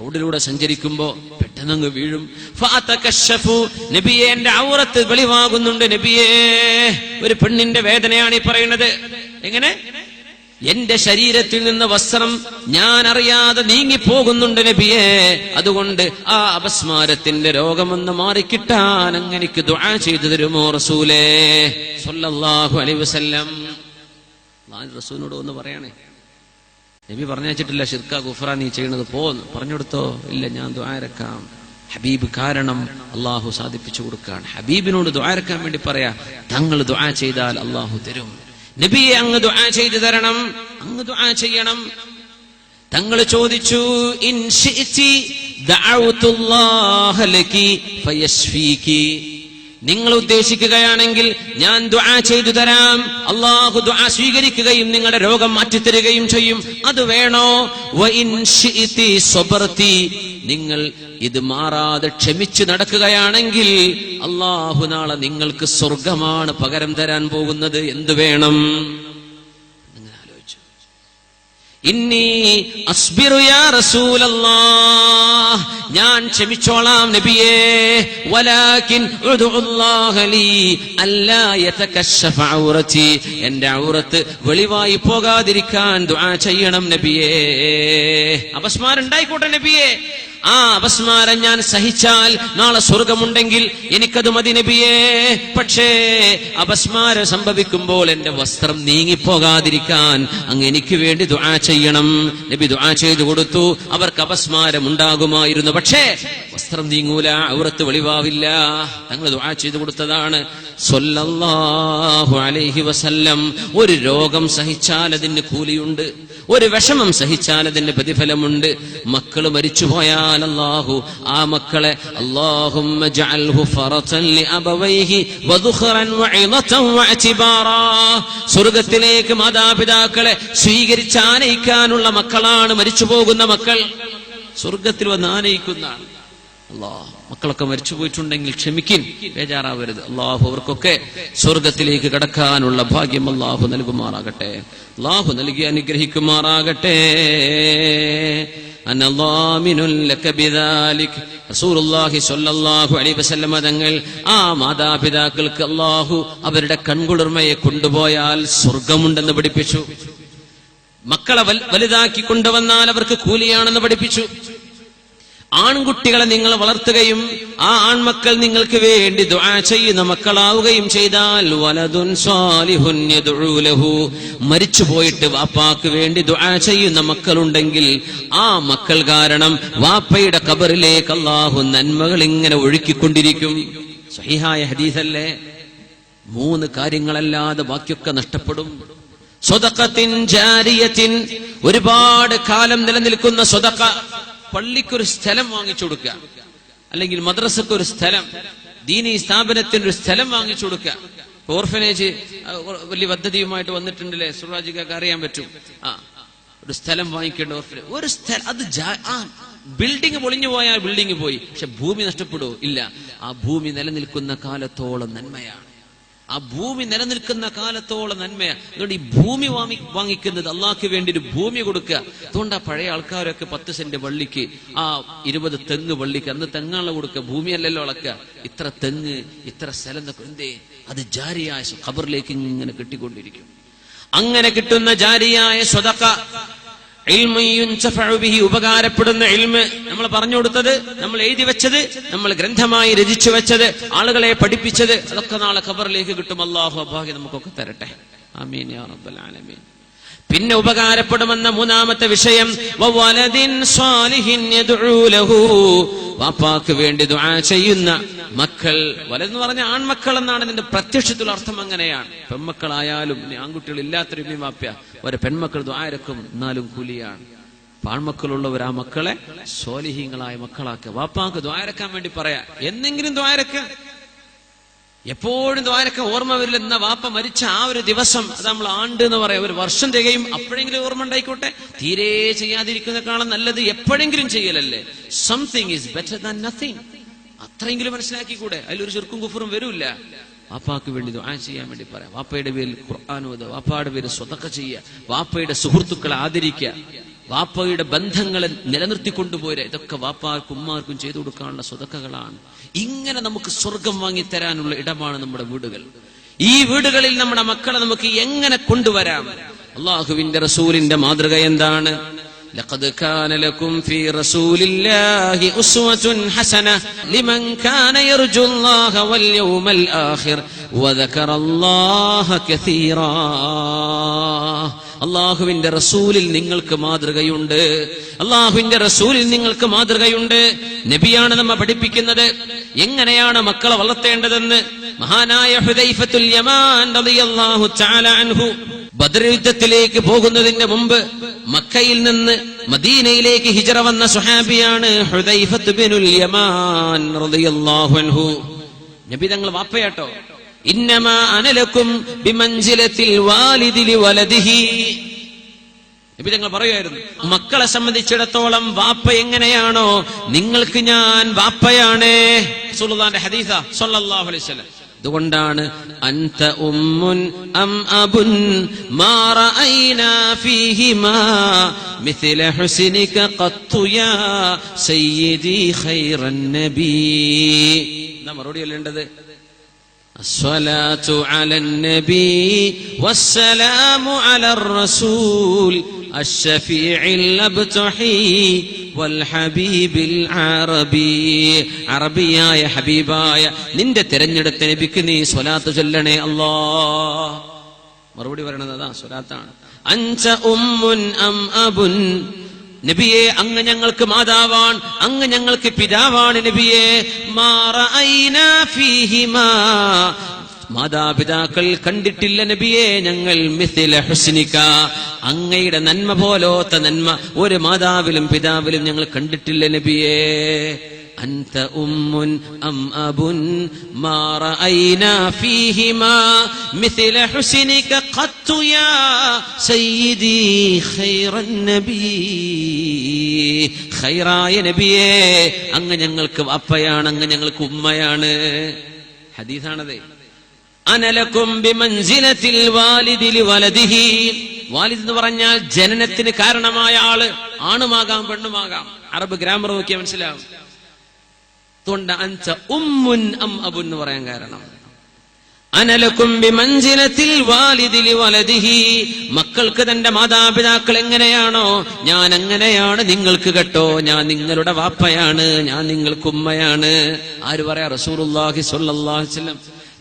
റോഡിലൂടെ സഞ്ചരിക്കുമ്പോ പെട്ടെന്നങ്ങ് വീഴും. ഫഅതകശഫു, നബിയേ എന്റെ ഔറത്ത് വെളിവാകുന്നുണ്ട് നബിയേ. ഒരു പെണ്ണിന്റെ വേദനയാണ് ഈ പറയുന്നത്. എങ്ങനെ? എന്റെ ശരീരത്തിൽ നിന്ന് വസ്ത്രം ഞാൻ അറിയാതെ നീങ്ങിപ്പോകുന്നുണ്ട് നബിയേ. അതുകൊണ്ട് ആ അപസ്മാരത്തിന്റെ രോഗമെന്ന് മാറിക്കിട്ടാൻ അങ്ങനെക്ക് ദുആ ചെയ്തു തരുമോ റസൂലേ സ്വല്ലല്ലാഹു അലൈഹി വസല്ലം. റസൂലിനോട് ഒന്ന് പറയണേ. നബി പറഞ്ഞിട്ടില്ല ഷിർക്ക ഗുഫ്ര നീ ചെയ്യണത് പോന്ന് പറഞ്ഞെടുത്തോ. ഇല്ല, ഞാൻ ദുആ ഇറക്കാം. ഹബീബ് കാരണം അള്ളാഹു സാധിപ്പിച്ചു കൊടുക്കാൻ. ഹബീബിനോട് ദുആ ഇറക്കാൻ വേണ്ടി പറയാ. തങ്ങൾ ദുആ ചെയ്താൽ അള്ളാഹു തരും. നബിയെ അങ്ങ് ദുആ ചെയ്തു തരണം, അങ്ങ് ദുആ ചെയ്യണം. തങ്ങൾ ചോദിച്ചു, ഇൻ ശിഅതി ദഅഉതുല്ലാഹ ലകി ഫയശ്ഫീകി, നിങ്ങൾ ഉദ്ദേശിക്കുകയാണെങ്കിൽ ഞാൻ ദുആ ചെയ്തു തരാം, അള്ളാഹു ദുആ സ്വീകരിക്കുകയും നിങ്ങളുടെ രോഗം മാറ്റിത്തരികയും ചെയ്യും. അത് വേണോ? വഇൻ ശിഅതി സബർതി, നിങ്ങൾ ഇത് മാറാതെ ക്ഷമിച്ചു നടക്കുകയാണെങ്കിൽ അള്ളാഹു നാളെ നിങ്ങൾക്ക് സ്വർഗമാണ് പകരം തരാൻ പോകുന്നത്. എന്തു വേണം? നിങ്ങൾ ആലോചിച്ചു. ഇന്നി അസ്ബിറു യാ റസൂലല്ലാഹ്, ഞാൻ ക്ഷമിച്ചോളാം നബിയേ. വലാകിൻ ഉദ്ഉല്ലാഹ ലീ അല്ലാ യതകശഫ ഔറതി, എന്റെ ഔറത്ത് വെളിവായി പോകാതിരിക്കാൻ ദുആ ചെയ്യണം നബിയേ. അപസ്മാരം ഉണ്ടായിക്കോട്ടെ നബിയേ, ആ അപസ്മാരം ഞാൻ സഹിച്ചാൽ നാളെ സ്വർഗമുണ്ടെങ്കിൽ എനിക്കത് മതി നബിയേ. പക്ഷേ അപസ്മാരം സംഭവിക്കുമ്പോൾ എന്റെ വസ്ത്രം നീങ്ങിപ്പോകാതിരിക്കാൻ അങ്ങ് എനിക്ക് വേണ്ടി ദുആ ചെയ്യണം. നബി ദുആ ചെയ്തു കൊടുത്തു. അവർക്ക് അപസ്മാരം ഉണ്ടാകുമായിരുന്നു, പക്ഷേ വസ്ത്രം നീങ്ങൂല, ഔറത്ത് വെളിവാവില്ല. തങ്ങൾ ദുആ ചെയ്തു കൊടുത്തതാണ് സ്വല്ലല്ലാഹു അലൈഹി വസല്ലം. ഒരു രോഗം സഹിച്ചാൽ അതിന് കൂലിയുണ്ട്, ഒരു വിഷമം സഹിച്ചാൽ അതിന് പ്രതിഫലമുണ്ട്. മക്കൾ മരിച്ചുപോയാൽ അല്ലാഹു ആ മക്കളെ അല്ലാഹുമ്മ ജഅൽഹു ഫറതൻ ലിഅബവൈഹി വദുഖറൻ വഇളതൻ വഅതിബാറാ, സ്വർഗ്ഗത്തിലേക്ക് മാതാപിതാക്കളെ സ്വീകരിച്ച് ആനയിക്കാനുള്ള മക്കളാണ് മരിച്ചുപോകുന്ന മക്കൾ. സ്വർഗ്ഗത്തിൽ വന്ന് ആനയിക്കുന്നതാണ്. അല്ലാഹ് മക്കളൊക്കെ മരിച്ചു പോയിട്ടുണ്ടെങ്കിൽ ക്ഷമിക്കിൻ, ബേജാറാവരുത്. അല്ലാഹു അവർക്കൊക്കെ സ്വർഗ്ഗത്തിലേക്ക് കടക്കാനുള്ള ഭാഗ്യം അല്ലാഹു നൽകുമാറാകട്ടെ. അല്ലാഹു നൽകി അനുഗ്രഹിക്കുമാറാകട്ടെ. റസൂലുള്ളാഹി സ്വല്ലല്ലാഹു അലൈഹി വസല്ലം തങ്ങൾ ആ മാതാപിതാക്കൾക്ക് അല്ലാഹു അവരുടെ കൺകുളിർമയെ കൊണ്ടുപോയാൽ സ്വർഗമുണ്ടെന്ന് പഠിപ്പിച്ചു. മക്കളെ വലുതാക്കി കൊണ്ടുവന്നാൽ അവർക്ക് കൂലിയാണെന്ന് പഠിപ്പിച്ചു. ആൺകുട്ടികളെ നിങ്ങൾ വളർത്തുകയും ആ ആൺമക്കൾ നിങ്ങൾക്ക് വേണ്ടി ദുആ ചെയ്യുന്ന മക്കളാവുകയും ചെയ്താൽ വലദുൻ സ്വാലിഹുൻ യദ്ഉ ലഹു, മരിച്ചുപോയിട്ട് വാപ്പാക്ക് വേണ്ടി ദുആ ചെയ്യുന്ന മക്കളുണ്ടെങ്കിൽ ആ മക്കൾ കാരണം വാപ്പയുടെ ഖബറിലേക്ക് അല്ലാഹു നന്മകൾ ഇങ്ങനെ ഒഴുക്കിക്കൊണ്ടിരിക്കും. സ്വഹീഹായ ഹദീസല്ലേ? 3 കാര്യങ്ങളല്ലാതെ ബാക്കിയൊക്കെ നഷ്ടപ്പെടും. സ്വദഖത്തിൻ ജാരിയത്തിൻ, ഒരുപാട് കാലം നിലനിൽക്കുന്ന സ്വദഖ. പള്ളിക്കൊരു സ്ഥലം വാങ്ങിച്ചു കൊടുക്കുക, അല്ലെങ്കിൽ മദ്രസക്കൊരു സ്ഥലം, ദീനീ സ്ഥാപനത്തിനൊരു സ്ഥലം വാങ്ങിച്ചു കൊടുക്കുക. ഓർഫനേജ് വലിയ പദ്ധതിയുമായിട്ട് വന്നിട്ടുണ്ടല്ലേ, സുറാജിക്കൊക്കെ അറിയാൻ പറ്റും. ഒരു സ്ഥലം വാങ്ങിക്കേണ്ട ഒരു സ്ഥലം, അത് ബിൽഡിംഗ് പൊളിഞ്ഞു പോയാൽ ബിൽഡിംഗ് പോയി, പക്ഷെ ഭൂമി നഷ്ടപ്പെടുവോ? ഇല്ല. ആ ഭൂമി നിലനിൽക്കുന്ന കാലത്തോളം നന്മയാണ്. ആ ഭൂമി നിലനിൽക്കുന്ന കാലത്തോളം നന്മയാണ്. അതുകൊണ്ട് ഈ ഭൂമി വാങ്ങിക്കുന്നത് അള്ളാഹ്ക്ക് വേണ്ടി ഒരു ഭൂമി കൊടുക്കുക. അതുകൊണ്ട് ആ പഴയ ആൾക്കാരൊക്കെ 10 സെന്റ് വള്ളിക്ക്, ആ 20 തെങ്ങ് വള്ളിക്ക്, അന്ന് തെങ്ങാണല്ലോ കൊടുക്കുക, ഭൂമിയല്ലല്ലോ അളക്കുക. ഇത്ര തെങ്ങ്, ഇത്ര സ്ഥലം എന്നൊക്കെ എന്തേ, അത് ജാരിയായ ഖബറിലേക്ക് ഇങ്ങനെ കിട്ടിക്കൊണ്ടിരിക്കും. അങ്ങനെ കിട്ടുന്ന ജാരിയായ സ്വതക്ക, ഉപകാരപ്പെടുന്ന ഇൽമ്, നമ്മൾ പറഞ്ഞു കൊടുത്തത്, നമ്മൾ എഴുതി വെച്ചത്, നമ്മൾ ഗ്രന്ഥമായി രചിച്ചു വെച്ചത്, ആളുകളെ പഠിപ്പിച്ചത്, അതൊക്കെ നാളെ ഖബറിലേക്ക് കിട്ടും. അല്ലാഹു ഭാഗ്യം നമുക്കൊക്കെ തരട്ടെ. ആമീൻ യാ റബ്ബൽ ആലമീൻ. പിന്നെ ഉപകാരപ്പെടുമെന്ന മൂന്നാമത്തെ വിഷയം, വവലദിൻ സ്വാലിഹിൻ യദ്ഉ ലഹു, വാപ്പാക്ക് വേണ്ടി ദുആ ചെയ്യുന്ന മക്കൾ. വലതെന്ന് പറഞ്ഞ ആൺമക്കൾ എന്നാണ് ഇതിന്റെ പ്രത്യക്ഷത്തിലുള്ള അർത്ഥം. അങ്ങനെയാണ്. പെൺമക്കളായാലും ആൺകുട്ടികൾ ഇല്ലാത്തൊരു വാപ്യ ഒരു പെൺമക്കൾ ദുആരക്കും, എന്നാലും കൂലിയാണ്. ആൺമക്കളുള്ളവർ ആ മക്കളെ സ്വാലിഹീങ്ങളായ മക്കളാക്കുക. വാപ്പാക്ക് ദുആരക്കാൻ വേണ്ടി പറയാ, എന്നെങ്കിലും ദുആരക്ക, എപ്പോഴും ദ്വാരക്ക ഓർമ്മ വരില്ല. എന്ന വാപ്പ മരിച്ച ആ ഒരു ദിവസം, അത് നമ്മൾ ആണ്ട് എന്ന് പറയാം, ഒരു വർഷം തികയും, അപ്പോഴെങ്കിലും ഓർമ്മ ഉണ്ടായിക്കോട്ടെ. തീരെ ചെയ്യാതിരിക്കുന്നതിനേക്കാളും നല്ലത് എപ്പോഴെങ്കിലും ചെയ്യലല്ലേ. Something is better than nothing. അത്രയെങ്കിലും മനസ്സിലാക്കിക്കൂടെ? അതിലൊരു ശിർക്കും കുഫറും വരൂല്ല. വാപ്പാക്ക് വേണ്ടി ദുആ ചെയ്യാൻ വേണ്ടി പറയാം. വാപ്പയുടെ പേരിൽ ഖുർആൻ ഓതുക, വാപ്പയുടെ പേരിൽ സ്വതക്ക ചെയ്യുക, വാപ്പയുടെ സുഹൃത്തുക്കളെ ആദരിക്കുക, വാപ്പയുടെ ബന്ധങ്ങളെ നിലനിർത്തിക്കൊണ്ടുപോരുക. ഇതൊക്കെ വാപ്പാർക്കും ഉമ്മാർക്കും ചെയ്തു കൊടുക്കാനുള്ള സ്വതക്കകളാണ്. ഇങ്ങനെ നമുക്ക് സ്വർഗം വാങ്ങിത്തരാനുള്ള ഇടമാണ് നമ്മുടെ വീടുകൾ. ഈ വീടുകളിൽ നമ്മുടെ മക്കളെ നമുക്ക് എങ്ങനെ കൊണ്ടുവരാം? അള്ളാഹുവിന്റെ റസൂലിന്റെ മാതൃക എന്താണ്? ലഖദ് കാന ലക്കും ഫീ റസൂലില്ലാഹി ഉസ്വത്തുൻ ഹസന ലിമൻ കാന യർജുല്ലാഹ വൽ യൗമൽ ആഖിർ വദകറല്ലാഹ കസീറാ. അള്ളാഹുവിന്റെ റസൂലിൽ നിങ്ങൾക്ക് മാതൃകയുണ്ട്. അള്ളാഹുവിന്റെ റസൂലിൽ നിങ്ങൾക്ക് മാതൃകയുണ്ട്. നബിയാണ് നമ്മെ പഠിപ്പിക്കുന്നത് എങ്ങനെയാണ് മക്കളെ വളർത്തേണ്ടതെന്ന്. മഹാനായ ഹുദൈഫത്തുൽ യമാൻ റളിയല്ലാഹു തആല അൻഹു ബദർ യുദ്ധത്തിലേക്ക് പോകുന്നതിന്റെ മുമ്പ് മക്കയിൽ നിന്ന് മദീനയിലേക്ക് ഹിജ്റ വന്ന സ്വഹാബിയാണ് ഹുദൈഫത്ത് ബിനുൽ യമാൻ റളിയല്ലാഹു അൻഹു. നബി തങ്ങൾ വാപ്പയാട്ടോ. ഇന്നമാ അനലക്കും ബിമൻസിലത്തിൽ വാലിദി ലിവലദിഹി. നബി തങ്ങൾ പറയുമായിരുന്നു, മക്കളെ സംബന്ധിച്ചിടത്തോളം വാപ്പ എങ്ങനെയാണോ നിങ്ങൾക്ക് ഞാൻ വാപ്പയാണ്. റസൂലുള്ളാഹിന്റെ ഹദീസാ സ്വല്ലല്ലാഹു അലൈഹി വസല്ലം. അതുകൊണ്ടാണ് അൻത ഉമ്മുൻ അം അബുൻ മാ റഅയ്നാ ഫീഹിമാ മിസ്ല ഹുസ്നിക ഖത്തു യാ സയ്യിദി ഖൈറൻ നബി. എന്താ മറുപടി അല്ലേണ്ടത്? الصلاة على النبي والسلام على الرسول الشفيع الأبتحي والحبيب العربي. അറബിയായ ഹബീബായ നിന്റെ തിരഞ്ഞെടുത്ത നബിക്ക് നീ സ്വലാത്ത് ചൊല്ലണേ അല്ലാഹ്. മറുപടി പറയണത് അതാ, സ്വലാത്താണ്. അൻത ഉമ്മുൻ അം അബുൻ, നബിയെ അങ്ങ് ഞങ്ങൾക്ക് മാതാവാൻ, അങ്ങ് ഞങ്ങൾക്ക് പിതാവാണ് നബിയെ. മാ റഅയ്നാ ഫീഹിമാ, മാതാപിതാക്കൾ കണ്ടിട്ടില്ല നബിയെ ഞങ്ങൾ. മിസ്ല ഹുസ്നിക, അങ്ങയുടെ നന്മ പോലോത്ത നന്മ ഒരു മാതാവിലും പിതാവിലും ഞങ്ങൾ കണ്ടിട്ടില്ല നബിയെ. അൻത ഉമ്മുൻ അം അബുൻ മാ റഅയ്നാ ഫീഹിമാ മിസ്ല ഹുസ്നിക ഖത്തു യാ സയ്യിദി ഖൈറൻ നബി. ഖൈറായ നബിയെ അങ്ങ് ഞങ്ങൾക്ക് വാപ്പയാണ്, അങ്ങ് ഞങ്ങൾക്ക് ഉമ്മയാണ്. ഹദീസാണത്. അനലക്കും ബിമൻസിലത്തിൽ വാലിദി ലിവലദിഹി. വാലിദ് എന്ന് പറഞ്ഞാൽ ജനനത്തിന് കാരണമായ ആള്. ആണുമാകാം പെണ്ണുമാകാം. അറബ് ഗ്രാമർ നോക്കിയാൽ മനസ്സിലാവും. അതുകൊണ്ട് അൻത ഉമ്മുൻ അം അബുൻ എന്ന് പറയാൻ കാരണം അനലക്കും ബിമൻസിലത്തിൽ വാലിദി ലിവലദിഹി. മക്കൾക്ക് തന്റെ മാതാപിതാക്കൾ എങ്ങനെയാണോ ഞാൻ അങ്ങനെയാണ് നിങ്ങൾക്ക് കേട്ടോ. ഞാൻ നിങ്ങളുടെ വാപ്പയാണ്, ഞാൻ നിങ്ങൾക്ക് ഉമ്മയാണ്. ആര് പറയാ? റസൂലുള്ളാഹി സ്വല്ലല്ലാഹു അലൈഹി വസല്ലം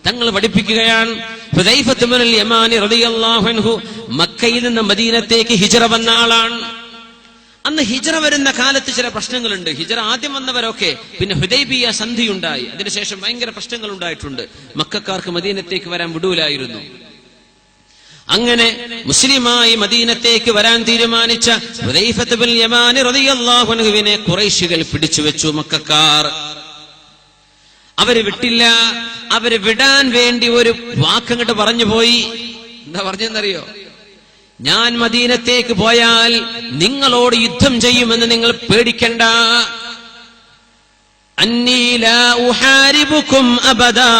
തങ്ങൾ പഠിപ്പിക്കുകയാണ്. ഹുദൈഫത്ത് ബിനുൽ യമാൻ റളിയല്ലാഹു അൻഹു മക്കയിൽ നിന്ന് മദീനത്തേക്ക് ഹിജ്റ വന്ന ആളാണ്. അന്ന് ഹിജ്റ വരുന്ന കാലത്ത് ചില പ്രശ്നങ്ങളുണ്ട്. ഹിജ്റ ആദ്യം വന്നവരൊക്കെ, പിന്നെ ഹുദൈബിയ സന്ധി ഉണ്ടായി. അതിനുശേഷം ഭയങ്കര പ്രശ്നങ്ങൾ ഉണ്ടായിട്ടുണ്ട്. മക്കക്കാർക്ക് മദീനത്തേക്ക് വരാൻ വിടൂലായിരുന്നു. അങ്ങനെ മുസ്ലിമായി മദീനത്തേക്ക് വരാൻ തീരുമാനിച്ച ഹുദൈഫത്ത് ബിനുൽ യമാൻ റളിയല്ലാഹു അൻഹുവിനെ ഖുറൈശികൾ പിടിച്ചു വെച്ചു. മക്കക്കാർ അവര് വിട്ടില്ല. അവര് വിടാൻ വേണ്ടി ഒരു വാക്കങ്ങോട്ട് പറഞ്ഞു പോയി. എന്താ പറഞ്ഞെന്നറിയോ? ഞാൻ മദീനത്തേക്ക് പോയാൽ നിങ്ങളോട് യുദ്ധം ചെയ്യുമെന്ന് നിങ്ങൾ പേടിക്കണ്ട. അന്നീ ലാ ഉഹാരിബുക്കും അബദാ,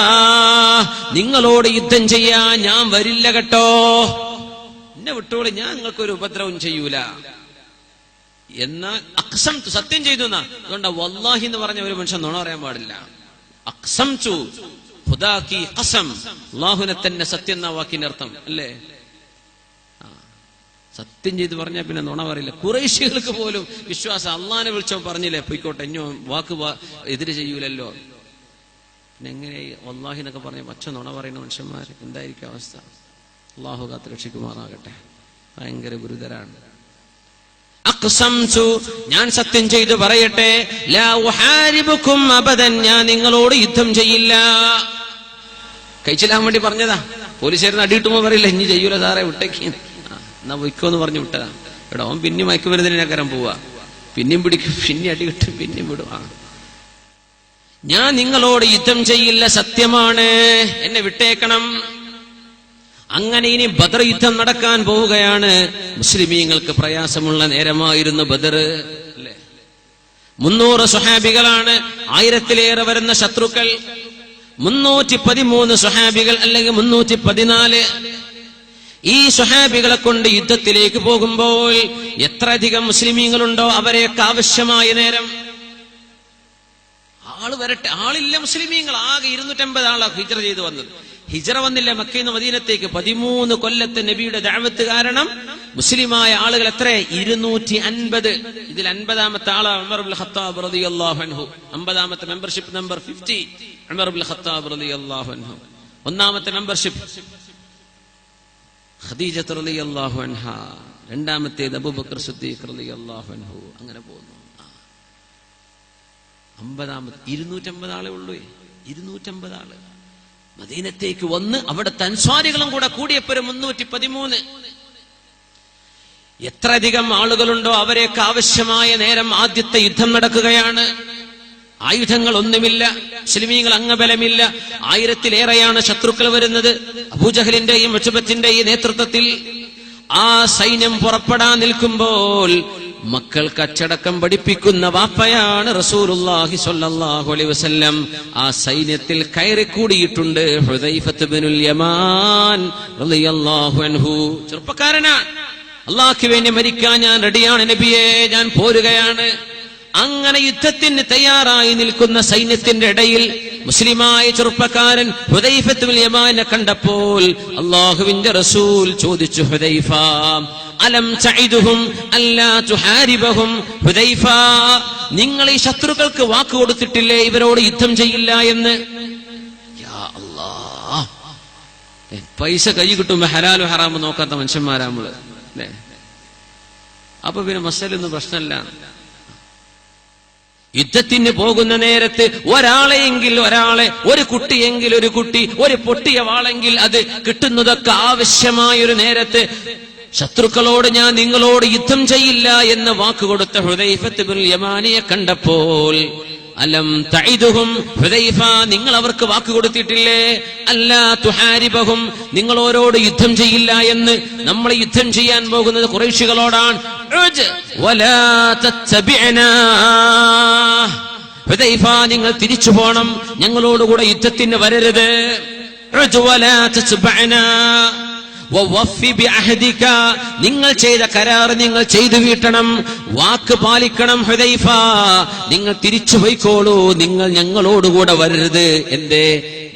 നിങ്ങളോട് യുദ്ധം ചെയ്യാൻ ഞാൻ വരില്ല കേട്ടോ. എന്നെ വിട്ടോളി, ഞാൻ നിങ്ങൾക്കൊരു ഉപദ്രവം ചെയ്യൂല. എന്നാൽ അക്സം സത്യം ചെയ്തു എന്നാ. അതുകൊണ്ട് വല്ലാഹി എന്ന് പറഞ്ഞ ഒരു മനുഷ്യൻ നുണ പറയാൻ പാടില്ല. അക്സം ചു ഖുദാക്കി ഖസം, അല്ലാഹുവിനെ തന്നെ സത്യം എന്ന വാക്കിന്റെ അർത്ഥം അല്ലേ. സത്യം ചെയ്ത് പറഞ്ഞാൽ പിന്നെ നുണ പറയില്ല. ഖുറൈശികൾക്ക് പോലും വിശ്വാസം. അള്ളാഹിനെ വിളിച്ചോ പറഞ്ഞില്ലേ പൊയ്ക്കോട്ടെ, ഇഞ്ഞോ വാക്ക് എതിര് ചെയ്യൂലല്ലോ. പിന്നെ എങ്ങനെ വല്ലാഹി എന്നൊക്കെ പറഞ്ഞ പച്ച നുണ പറയുന്ന മനുഷ്യന്മാർ എന്തായിരിക്കും അവസ്ഥ? അള്ളാഹു കാത്ത് രക്ഷിക്കുമാറാകട്ടെ. ഭയങ്കര ഗുരുതരാണ്. അഖ്സംതു, ഞാൻ സത്യം ചെയ്തു പറയട്ടെ, ലാ ഉഹാരിബുക്കും അബദൻ, ഞാൻ നിങ്ങളോട് യുദ്ധം ചെയ്യില്ല. കഴിച്ചില്ലാൻ വേണ്ടി പറഞ്ഞതാ. പോലീസുകാരന് അടിയിട്ടുമ്പോ പറയില്ല ഇനി ചെയ്യൂല സാറേ വിട്ടേക്ക്, എന്നാ വയ്ക്കോന്ന് പറഞ്ഞു വിട്ടതാ. എടാ അവൻ പിന്നെ മയക്കുമരുന്നിനകരം പോവാ, പിന്നെയും പിടിക്കും, പിന്നെ അടി കിട്ടും, പിന്നെയും വിടും. ഞാൻ നിങ്ങളോട് യുദ്ധം ചെയ്യില്ല, സത്യമാണ്, എന്നെ വിട്ടേക്കണം. അങ്ങനെ ഇനി ബദർ യുദ്ധം നടക്കാൻ പോവുകയാണ്. മുസ്ലിമീങ്ങൾക്ക് പ്രയാസമുള്ള നേരമായിരുന്നു ബദർ അല്ലേ. 300 സ്വഹാബികളാണ്, 1000-ലേറെ വരുന്ന ശത്രുക്കൾ. 313 സ്വഹാബികൾ അല്ലെങ്കിൽ 314. ഈ സ്വഹാബികളെ കൊണ്ട് യുദ്ധത്തിലേക്ക് പോകുമ്പോൾ എത്ര അധികം മുസ്ലിമീങ്ങളുണ്ടോ അവരെയൊക്കെ ആവശ്യമായ നേരം ആള് വരട്ടെ. ആളില്ല മുസ്ലിമീങ്ങൾ, ആകെ 250 ആളാ ഹിജ്റ ചെയ്തു വന്നത്. ഹിജ്റ വന്നില്ല മക്കയിൽ നിന്ന് മദീനത്തേക്ക്. 13 കൊല്ലത്തെ നബിയുടെ ദഅവത്ത് കാരണം മുസ്ലിമായ ആളുകൾ എത്ര? 250. ഇതിൽ 50-ാമത്തെ ആളാണ് ഉമർ ഇബ്നുൽ ഖത്താബ് റളിയല്ലാഹു അൻഹു. 50-ാമത്തെ മെമ്പർഷിപ്പ് നമ്പർ 50 ഉമർ ഇബ്നുൽ ഖത്താബ് റളിയല്ലാഹു അൻഹു. 1-ാമത്തെ മെമ്പർഷിപ്പ് ഖദീജ റളിയല്ലാഹു അൻഹാ. 2-ാമത്തേത് അബൂബക്കർ സിദ്ദീഖ് റളിയല്ലാഹു അൻഹു. അങ്ങനെ പോകുന്നു. 50-ാമത്തെ 250 ആളേ ഉള്ളൂ. 250 ആള് മദീനത്തേക്ക് വന്ന് അവിടുത്തെ അൻസ്വാരികളും കൂടെ കൂടിയപ്പോൾ 313. എത്ര അധികം ആളുകളുണ്ടോ അവരെയൊക്കെ ആവശ്യമായ നേരം ആദ്യത്തെ യുദ്ധം നടക്കുകയാണ്. ആയുധങ്ങൾ ഒന്നുമില്ല, മുസ്ലിമീങ്ങൾ അംഗബലമില്ല. 1000-ലേറെയാണ് ശത്രുക്കൾ വരുന്നത്. അബൂജഹലിന്റെയും ഉത്ബത്തിന്റെയും നേതൃത്വത്തിൽ ആ സൈന്യം പുറപ്പെടാൻ നിൽക്കുമ്പോൾ മക്കൾക്ക് അച്ചടക്കം പഠിപ്പിക്കുന്ന വാപ്പയാണ് റസൂലുള്ളാഹി സ്വല്ലല്ലാഹു അലൈഹി വസല്ലം. ആ സൈന്യത്തിൽ കയറിക്കൂടിയിട്ടുണ്ട് ഹുദൈഫത്ത് ബിനുൽ യമാൻ റളിയല്ലാഹു അൻഹു. ചെറുപ്പക്കാരനാണ്. അള്ളാഹ്ക്ക് വേണ്ടി മരിക്കാൻ ഞാൻ റെഡിയാണ് നബിയെ, ഞാൻ പോരുകയാണ്. അങ്ങനെ യുദ്ധത്തിന് തയ്യാറായി നിൽക്കുന്ന സൈന്യത്തിന്റെ ഇടയിൽ മുസ്ലിമായ ചെറുപ്പക്കാരൻ ഹുദൈഫത്ത് ബിൻ യമാനെ കണ്ടപ്പോൾ അല്ലാഹുവിന്റെ റസൂൽ ചോദിച്ചു, ഹുദൈഫ അലം തഇദുഹും അല്ലാ തുഹാരിബഹും? ഹുദൈഫ, നിങ്ങൾ ഈ ശത്രുക്കൾക്ക് വാക്ക് കൊടുത്തിട്ടില്ലേ ഇവരോട് യുദ്ധം ചെയ്യില്ല എന്ന്? യാ അല്ലാഹ്, പൈസ കൈ കിട്ടുമ്പോ ഹലാലും ഹറാമും നോക്കാത്ത മനുഷ്യന്മാരാ നമ്മള് അല്ലേ. അപ്പൊ പിന്നെ മസലൊന്നും പ്രശ്നമല്ല. യുദ്ധത്തിന് പോകുന്ന നേരത്ത് ഒരാളെ, ഒരു കുട്ടിയെങ്കിൽ ഒരു കുട്ടി, ഒരു പൊട്ടിയ വാളെങ്കിൽ അത് കിട്ടുന്നതൊക്കെ ആവശ്യമായൊരു നേരത്ത് ശത്രുക്കളോട് ഞാൻ നിങ്ങളോട് യുദ്ധം ചെയ്യില്ല എന്ന് വാക്കുകൊടുത്ത ഹുദൈഫത്ത് ബിനുൽ യമാനിയെ കണ്ടപ്പോൾ അലം തഇദുഹും? ഹുദൈഫ, നിങ്ങൾ അവർക്ക് വാക്ക് കൊടുത്തിട്ടില്ലേ? അല്ലാ തുഹാരിബഹും, നിങ്ങൾ അവരോട് യുദ്ധം ചെയ്യില്ല എന്ന്? നമ്മൾ യുദ്ധം ചെയ്യാൻ പോകുന്നത് ഖുറൈശികളോടാണ്. വലാ തത്തബിഅനാ, ഹുദൈഫ നിങ്ങൾ തിരിച്ചു പോണം, ഞങ്ങളോടുകൂടെ യുദ്ധത്തിന് വരരുത്. വലാ തത്ബഅനാ വവഫി ബിഅഹദിക, നിങ്ങൾ ചെയ്ത കരാർ നിങ്ങൾ ചെയ്തു വീട്ടണം, വാക്ക് പാലിക്കണം. ഹുദൈഫ, നിങ്ങൾ തിരിച്ചു പോയിക്കോളൂ, നിങ്ങൾ ഞങ്ങളോടുകൂടെ വരരുത്. എന്തേ?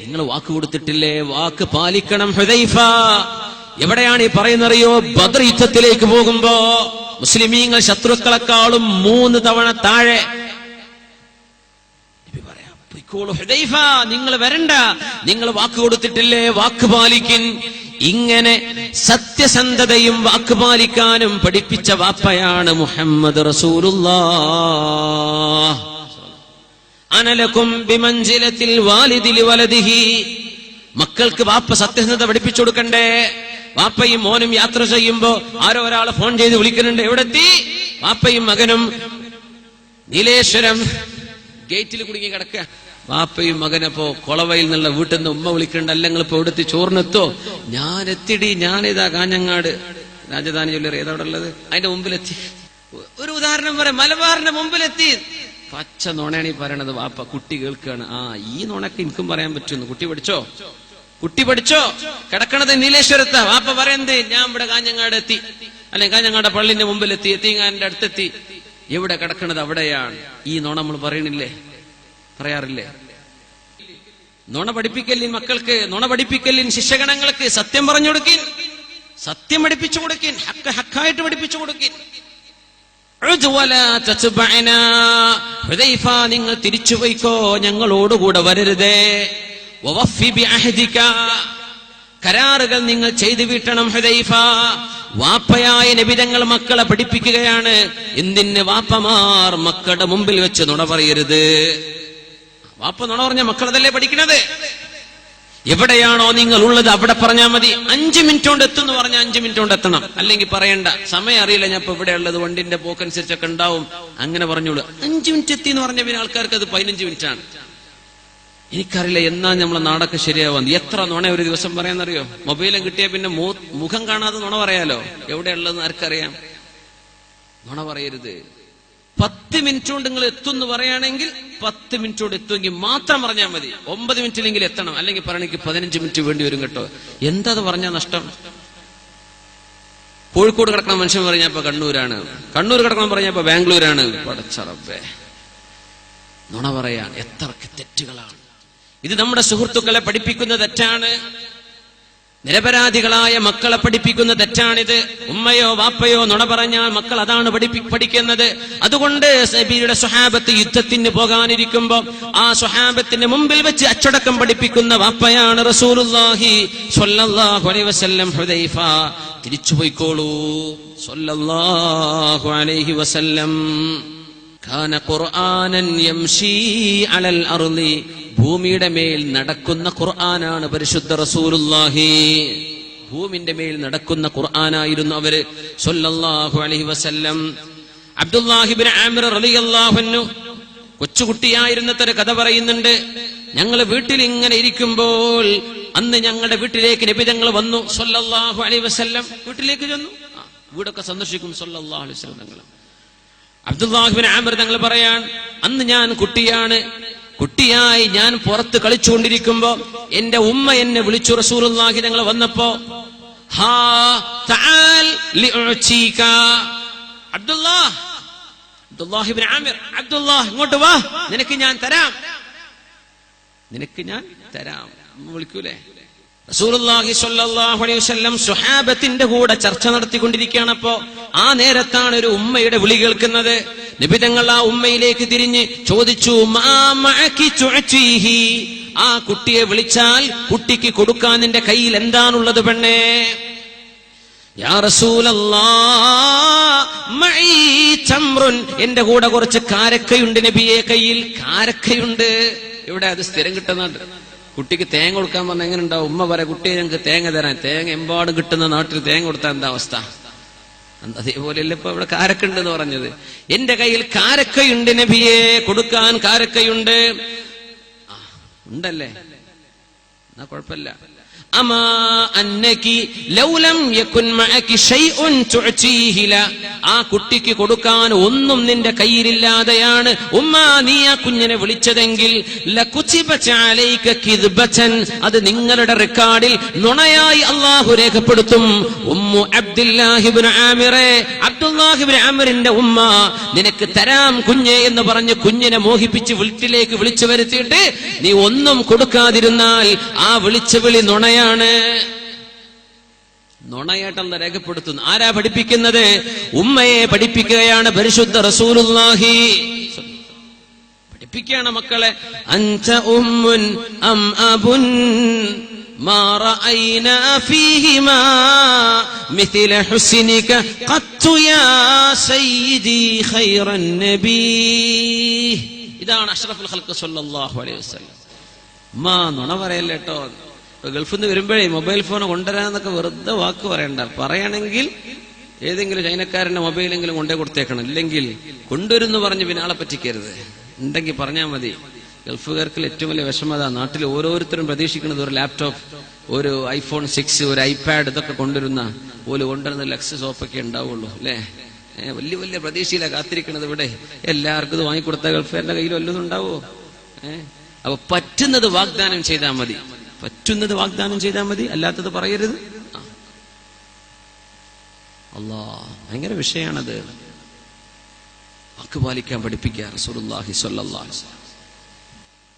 നിങ്ങൾ വാക്ക് കൊടുത്തിട്ടില്ലേ, വാക്ക് പാലിക്കണം ഹുദൈഫ. എവിടെയാണ് ഈ പറയുന്നറിയോ? ബദർ യുദ്ധത്തിലേക്ക് പോകുമ്പോ മുസ്ലിമീങ്ങൾ ശത്രുക്കളെക്കാളും 3 തവണ താഴെ. ഹുദൈഫ, നിങ്ങൾ വരണ്ട, നിങ്ങൾ വാക്ക് കൊടുത്തിട്ടില്ലേ, വാക്ക് പാലിക്കിൻ. ഇങ്ങനെ സത്യസന്ധതയും വാക്ക് പാലിക്കാനും പഠിപ്പിച്ച വാപ്പയാണ് മുഹമ്മദ് റസൂലുള്ളാഹ്. അനലകും ബിമൻസിലത്തിൽ വാലിദി ലിവലദിഹി, മക്കൾക്ക് വാപ്പ സത്യസന്ധത പഠിപ്പിച്ചു കൊടുക്കണ്ടേ? വാപ്പയും മോനും യാത്ര ചെയ്യുമ്പോ ആരോ ഒരാളെ ഫോൺ ചെയ്ത് വിളിക്കുന്നുണ്ട്, എവിടെത്തി? വാപ്പയും മകനും നീലേശ്വരം ഗേറ്റിൽ കുടുങ്ങി കിടക്കുക. വാപ്പയും മകനപ്പോ കൊളവയിൽ നിന്നുള്ള വീട്ടിൽ നിന്ന് ഉമ്മ വിളിക്കണ്ട, അല്ല നിങ്ങൾ ഇപ്പൊ എവിടെത്തി, ചോറിനെത്തോ? ഞാൻ എത്തിടി, ഞാനിതാ കാഞ്ഞങ്ങാട്. രാജധാനി ജ്വല്ലറി ഏതവിടെ ഉള്ളത്, അതിന്റെ മുമ്പിലെത്തി. ഒരു ഉദാഹരണം പറയാം, മലബാറിന്റെ മുമ്പിലെത്തി. പച്ച നുണയാണ് ഈ പറയണത്. വാപ്പ കുട്ടി കേൾക്കുകയാണ്. ഈ നുണക്ക് എനിക്കും പറയാൻ പറ്റുന്നു. കുട്ടി പഠിച്ചോ. കിടക്കണത് നീലേശ്വരത്ത. വാപ്പ പറയുന്നത് ഞാൻ ഇവിടെ കാഞ്ഞങ്ങാട് എത്തി, അല്ലെങ്കിൽ കാഞ്ഞങ്ങാട് പള്ളിന്റെ മുമ്പിലെത്തി, എത്തിങ്ങാന്റെ അടുത്തെത്തി. എവിടെ കിടക്കണത് അവിടെയാണ്. ഈ നുണ നമ്മൾ പറയാറില്ലേ? നുണ പഠിപ്പിക്കലിൻ മക്കൾക്ക്, നുണ പഠിപ്പിക്കലിൻ ശിഷ്യഗണങ്ങൾക്ക്. സത്യം പറഞ്ഞു കൊടുക്കിൻ, സത്യം പഠിപ്പിച്ചു കൊടുക്കിൻ, ഹക്കായിട്ട് പഠിപ്പിച്ചു കൊടുക്കിൻ. ഹുദൈഫ, നിങ്ങൾ തിരിച്ചുപോയിക്കോ, ഞങ്ങളോടുകൂടെ വരരുതേ. കരാറുകൾ നിങ്ങൾ ചെയ്തു വീട്ടണം ഹുദൈഫ. വാപ്പയായ നബി തങ്ങൾ മക്കളെ പഠിപ്പിക്കുകയാണ്. എന്തിന് വാപ്പമാർ മക്കളുടെ മുമ്പിൽ വെച്ച് നുണ പറയരുത്. വാപ്പ നുണ പറഞ്ഞ മക്കളതല്ലേ പഠിക്കണത്. എവിടെയാണോ നിങ്ങൾ ഉള്ളത് അവിടെ പറഞ്ഞാൽ മതി. 5 മിനിറ്റ് കൊണ്ട് എത്തുമെന്ന് പറഞ്ഞാൽ 5 മിനിറ്റ് കൊണ്ട് എത്തണം. അല്ലെങ്കിൽ പറയണ്ട സമയം അറിയില്ല, ഞാൻ ഇപ്പൊ ഇവിടെ ഉള്ളത്, വണ്ടിന്റെ പോക്കനുസരിച്ചൊക്കെ ഉണ്ടാവും, അങ്ങനെ പറഞ്ഞോളൂ. 5 മിനിറ്റ് എത്തി എന്ന് പറഞ്ഞ പിന്നെ ആൾക്കാർക്ക് അത് 15 മിനിറ്റാണ്. എനിക്കറിയില്ല എന്നാ നമ്മളെ നാടൊക്കെ ശരിയാവാൻ. എത്ര നുണ ഒരു ദിവസം പറയാന്നറിയോ? മൊബൈലും കിട്ടിയ പിന്നെ മുഖം കാണാതെ നുണ പറയാലോ. എവിടെയുള്ളതെന്ന് ആർക്കറിയാം? നുണ പറയരുത്. 10 മിനിറ്റ് കൊണ്ട് നിങ്ങൾ എത്തുമെന്ന് പറയുകയാണെങ്കിൽ 10 മിനിറ്റ് കൊണ്ട് എത്തുമെങ്കിൽ മാത്രം പറഞ്ഞാൽ മതി. 9 മിനിറ്റിലെങ്കിലും എത്തണം. അല്ലെങ്കിൽ പറയണെങ്കിൽ 15 മിനിറ്റ് വേണ്ടി വരും കേട്ടോ. എന്താ പറഞ്ഞാൽ നഷ്ടം? കോഴിക്കോട് കിടക്കണ മനുഷ്യൻ പറഞ്ഞപ്പോ കണ്ണൂരാണ്, കണ്ണൂർ കിടക്കണം പറഞ്ഞപ്പോ ബാംഗ്ലൂരാണ്. പടച്ചറബേ, നുണ പറയാൻ എത്ര തെറ്റുകളാണ്. ഇത് നമ്മുടെ സുഹൃത്തുക്കളെ പഠിപ്പിക്കുന്ന തെറ്റാണ്. നിരപരാധികളായ മക്കളെ പഠിപ്പിക്കുന്ന തെറ്റാണിത്. ഉമ്മയോ വാപ്പയോ നുണ പറഞ്ഞാൽ മക്കൾ അതാണ് പഠിക്കുന്നത്. അതുകൊണ്ട് നബിയുടെ സ്വഹാബത്ത് യുദ്ധത്തിന് പോകാനിരിക്കുമ്പോ ആ സ്വഹാബത്തിന്റെ മുമ്പിൽ വെച്ച് അച്ചടക്കം പഠിപ്പിക്കുന്ന വാപ്പയാണ് റസൂലുള്ളാഹി സ്വല്ലല്ലാഹു അലൈഹി വസല്ലം. ഹുദൈഫ, തിരിച്ചുപോയിക്കോളൂ സ്വല്ലല്ലാഹു അലൈഹി വസല്ലം. കാന ഖുർആനൻ യംശി അലൽ അർളി, ഭൂമിയുടെ മേൽ നടക്കുന്ന ഖുർആനാണ് പരിശുദ്ധ റസൂലുള്ളാഹി. ഭൂമിന്റെ മേൽ നടക്കുന്ന ഖുർആനായിരുന്നു അവര് സ്വല്ലല്ലാഹു അലൈഹി വസല്ലം. അബ്ദുല്ലാഹി ഇബ്നു ആമിർ റളിയല്ലാഹു അൻഹു കൊച്ചുകുട്ടിയായിരുന്നതൊരു കഥ പറയുന്നുണ്ട്. ഞങ്ങൾ വീട്ടിൽ ഇങ്ങനെ ഇരിക്കുമ്പോൾ അന്ന് ഞങ്ങളുടെ വീട്ടിലേക്ക് നബി തങ്ങൾ വന്നു സ്വല്ലല്ലാഹു അലൈഹി വസല്ലം. വീട്ടിലേക്ക് ചെന്നു, വീടൊക്കെ സന്ദർശിക്കും സ്വല്ലല്ലാഹു അലൈഹി വസല്ലം തങ്ങൾ. അബ്ദുല്ലാഹി ഇബ്നു ആമിർ തങ്ങൾ പറയാൻ, അന്ന് ഞാൻ കുട്ടിയായി ഞാൻ പുറത്ത് കളിച്ചുകൊണ്ടിരിക്കുമ്പോ എന്റെ ഉമ്മ എന്നെ വിളിച്ചു. റസൂലുള്ളാഹി തങ്ങൾ വന്നപ്പോ, ഹാ തആൽ ലിഉചീക, അബ്ദുല്ലാഹി ഇബ്നു ആമിർ, അബ്ദുല്ലാഹ് ഇങ്ങോട്ട് വാ, നിനക്ക് ഞാൻ തരാം. വിളിക്കൂലേ? റസൂലുള്ളാഹി സ്വല്ലല്ലാഹു അലൈഹി വസല്ലം സ്വഹാബത്തിന്റെ കൂടെ ചർച്ച നടത്തിക്കൊണ്ടിരിക്കുകയാണ്. അപ്പോ ആ നേരത്താണ് ഒരു ഉമ്മയുടെ വിളി കേൾക്കുന്നത്. നബി തങ്ങൾ ആ ഉമ്മയിലേക്ക് തിരിഞ്ഞ് ചോദിച്ചു, മാ മഅകി തുഅതീഹി, ആ കുട്ടിയെ വിളിച്ചാൽ കുട്ടിക്ക് കൊടുക്കാൻ നിന്റെ കയ്യിൽ എന്താണുള്ളത് പെണ്ണേ? യാ റസൂലല്ലാഹ് മഈ തംറുൻ, എന്റെ കൂടെ കുറച്ച് കാരക്കയുണ്ട് നബിയെ, കയ്യിൽ കാരക്കയുണ്ട്. ഇവിടെ അത് സ്ഥിരം കിട്ടുന്നുണ്ട്. കുട്ടിക്ക് തേങ്ങ കൊടുക്കാൻ പറഞ്ഞാൽ എങ്ങനെ ഉണ്ടാവും? ഉമ്മ പറയാം, കുട്ടിയെ ഞങ്ങൾക്ക് തേങ്ങ തരാൻ. തേങ്ങ എമ്പാടും കിട്ടുന്ന നാട്ടിൽ തേങ്ങ കൊടുത്താൽ എന്താ അവസ്ഥ? അതേപോലെയല്ല ഇപ്പൊ ഇവിടെ കാരക്കുണ്ടെന്ന് പറഞ്ഞത്. എന്റെ കയ്യിൽ കാരക്കയുണ്ട് നബിയെ, കൊടുക്കാൻ കാരക്കയുണ്ട്. ഉണ്ടല്ലേ, എന്നാ കുഴപ്പമില്ല. അമാ അന്നകി ലൗലം യകുൻ മഅകി ശൈഉൻ തുഅതീഹി ല, ആ കുട്ടിക്ക് കൊടുക്കാൻ ഒന്നും നിന്റെ കയ്യിലില്ലാതെയാണ് ഉമ്മ നീ ആ കുഞ്ഞിനെ വിളിച്ചതെങ്കിൽ ലകുതിബത അലൈക കിദ്ബതൻ, അത് നിങ്ങളുടെ റെക്കോർഡിൽ നുണയായി അല്ലാഹു രേഖപ്പെടുത്തും. ഉമ്മു അബ്ദുല്ലാഹി ഇബ്നു ആമിറെ, അബ്ദുല്ലാഹി ഇബ്നു ആമിറിന്റെ ഉമ്മ, നിനക്ക് തരാം കുഞ്ഞെ എന്ന് പറഞ്ഞ് കുഞ്ഞിനെ മോഹിപ്പിച്ച് വീട്ടിലേക്ക് വിളിച്ചു വരുത്തിയിട്ട് നീ ഒന്നും കൊടുക്കാതിരുന്നാൽ ആ വിളിച്ച വിളി നുണയാണ്. നുണയായിട്ടല്ല രേഖപ്പെടുത്തുന്നു. ആരാ പഠിപ്പിക്കുന്നത്? ഉമ്മയെ പഠിപ്പിക്കുകയാണ് പരിശുദ്ധ റസൂലുള്ളാഹി. പഠിപ്പിക്കുകയാണ് മക്കളെ. അൻത ഉമ്മുൻ അം അബുൻ മാ റഅയ്നാ ഫീഹിമാ മിഥല ഹുസ്നിക ഖത്തു യാ സയ്യിദി ഖൈറൻ നബി. ഇതാണ് അഷ്റഫുൽ ഖൽഖ് സ്വല്ലല്ലാഹു അലൈഹി വസല്ലം. നുണ പറയല്ലേ കേട്ടോ. ഗൾഫിൽ നിന്ന് വരുമ്പോഴേ മൊബൈൽ ഫോൺ കൊണ്ടുവരാന്നൊക്കെ വെറുതെ വാക്ക് പറയണ്ട. പറയണമെങ്കിൽ ഏതെങ്കിലും ചൈനക്കാരന്റെ മൊബൈലെങ്കിലും കൊണ്ടേ കൊടുത്തേക്കണം. ഇല്ലെങ്കിൽ കൊണ്ടുവരുന്നു പറഞ്ഞ് പിന്നെ ആളെ പറ്റിക്കരുത്. ഉണ്ടെങ്കിൽ പറഞ്ഞാൽ മതി. ഗൾഫുകാർക്ക് ഏറ്റവും വലിയ വിഷമത, നാട്ടിൽ ഓരോരുത്തരും പ്രതീക്ഷിക്കുന്നത് ഒരു ലാപ്ടോപ്പ്, ഒരു ഐഫോൺ 6, ഒരു ഐപാഡ് ഇതൊക്കെ കൊണ്ടുവരുന്ന ഓല് കൊണ്ടുവരുന്ന ലക്സ് സോപ്പൊക്കെ ഉണ്ടാവുള്ളൂ അല്ലേ? വലിയ വലിയ പ്രതീക്ഷയിലാണ് കാത്തിരിക്കണത്. ഇവിടെ എല്ലാവർക്കും ഇത് വാങ്ങിക്കൊടുത്ത ഗൾഫുകാരുടെ കയ്യിൽ വല്ലതും ഉണ്ടാവോ? അപ്പൊ പറ്റുന്നത് വാഗ്ദാനം ചെയ്താൽ മതി, പറ്റുന്നത് വാഗ്ദാനം ചെയ്താൽ മതി, അല്ലാത്തത് പറയരുത്. അല്ലാഹ് ഭയങ്കര വിഷയാണത്. വാക്ക് പാലിക്കാൻ പഠിപ്പിക്കുക റസൂലുള്ളാഹി സ്വല്ലല്ലാഹു അലൈഹി വസല്ലം.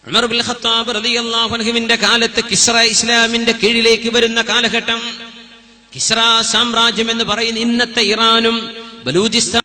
ഉമർ ഇബ്നുൽ ഖത്താബ് റളിയല്ലാഹു അൻഹുവിന്റെ കാലത്ത് കിസ്റ ഇസ്ലാമിന്റെ കീഴിലേക്ക് വരുന്ന കാലഘട്ടം, കിസ്റ സാമ്രാജ്യം എന്ന് പറയുന്ന ഇന്നത്തെ ഇറാനും ബലൂചിസ്ഥാൻ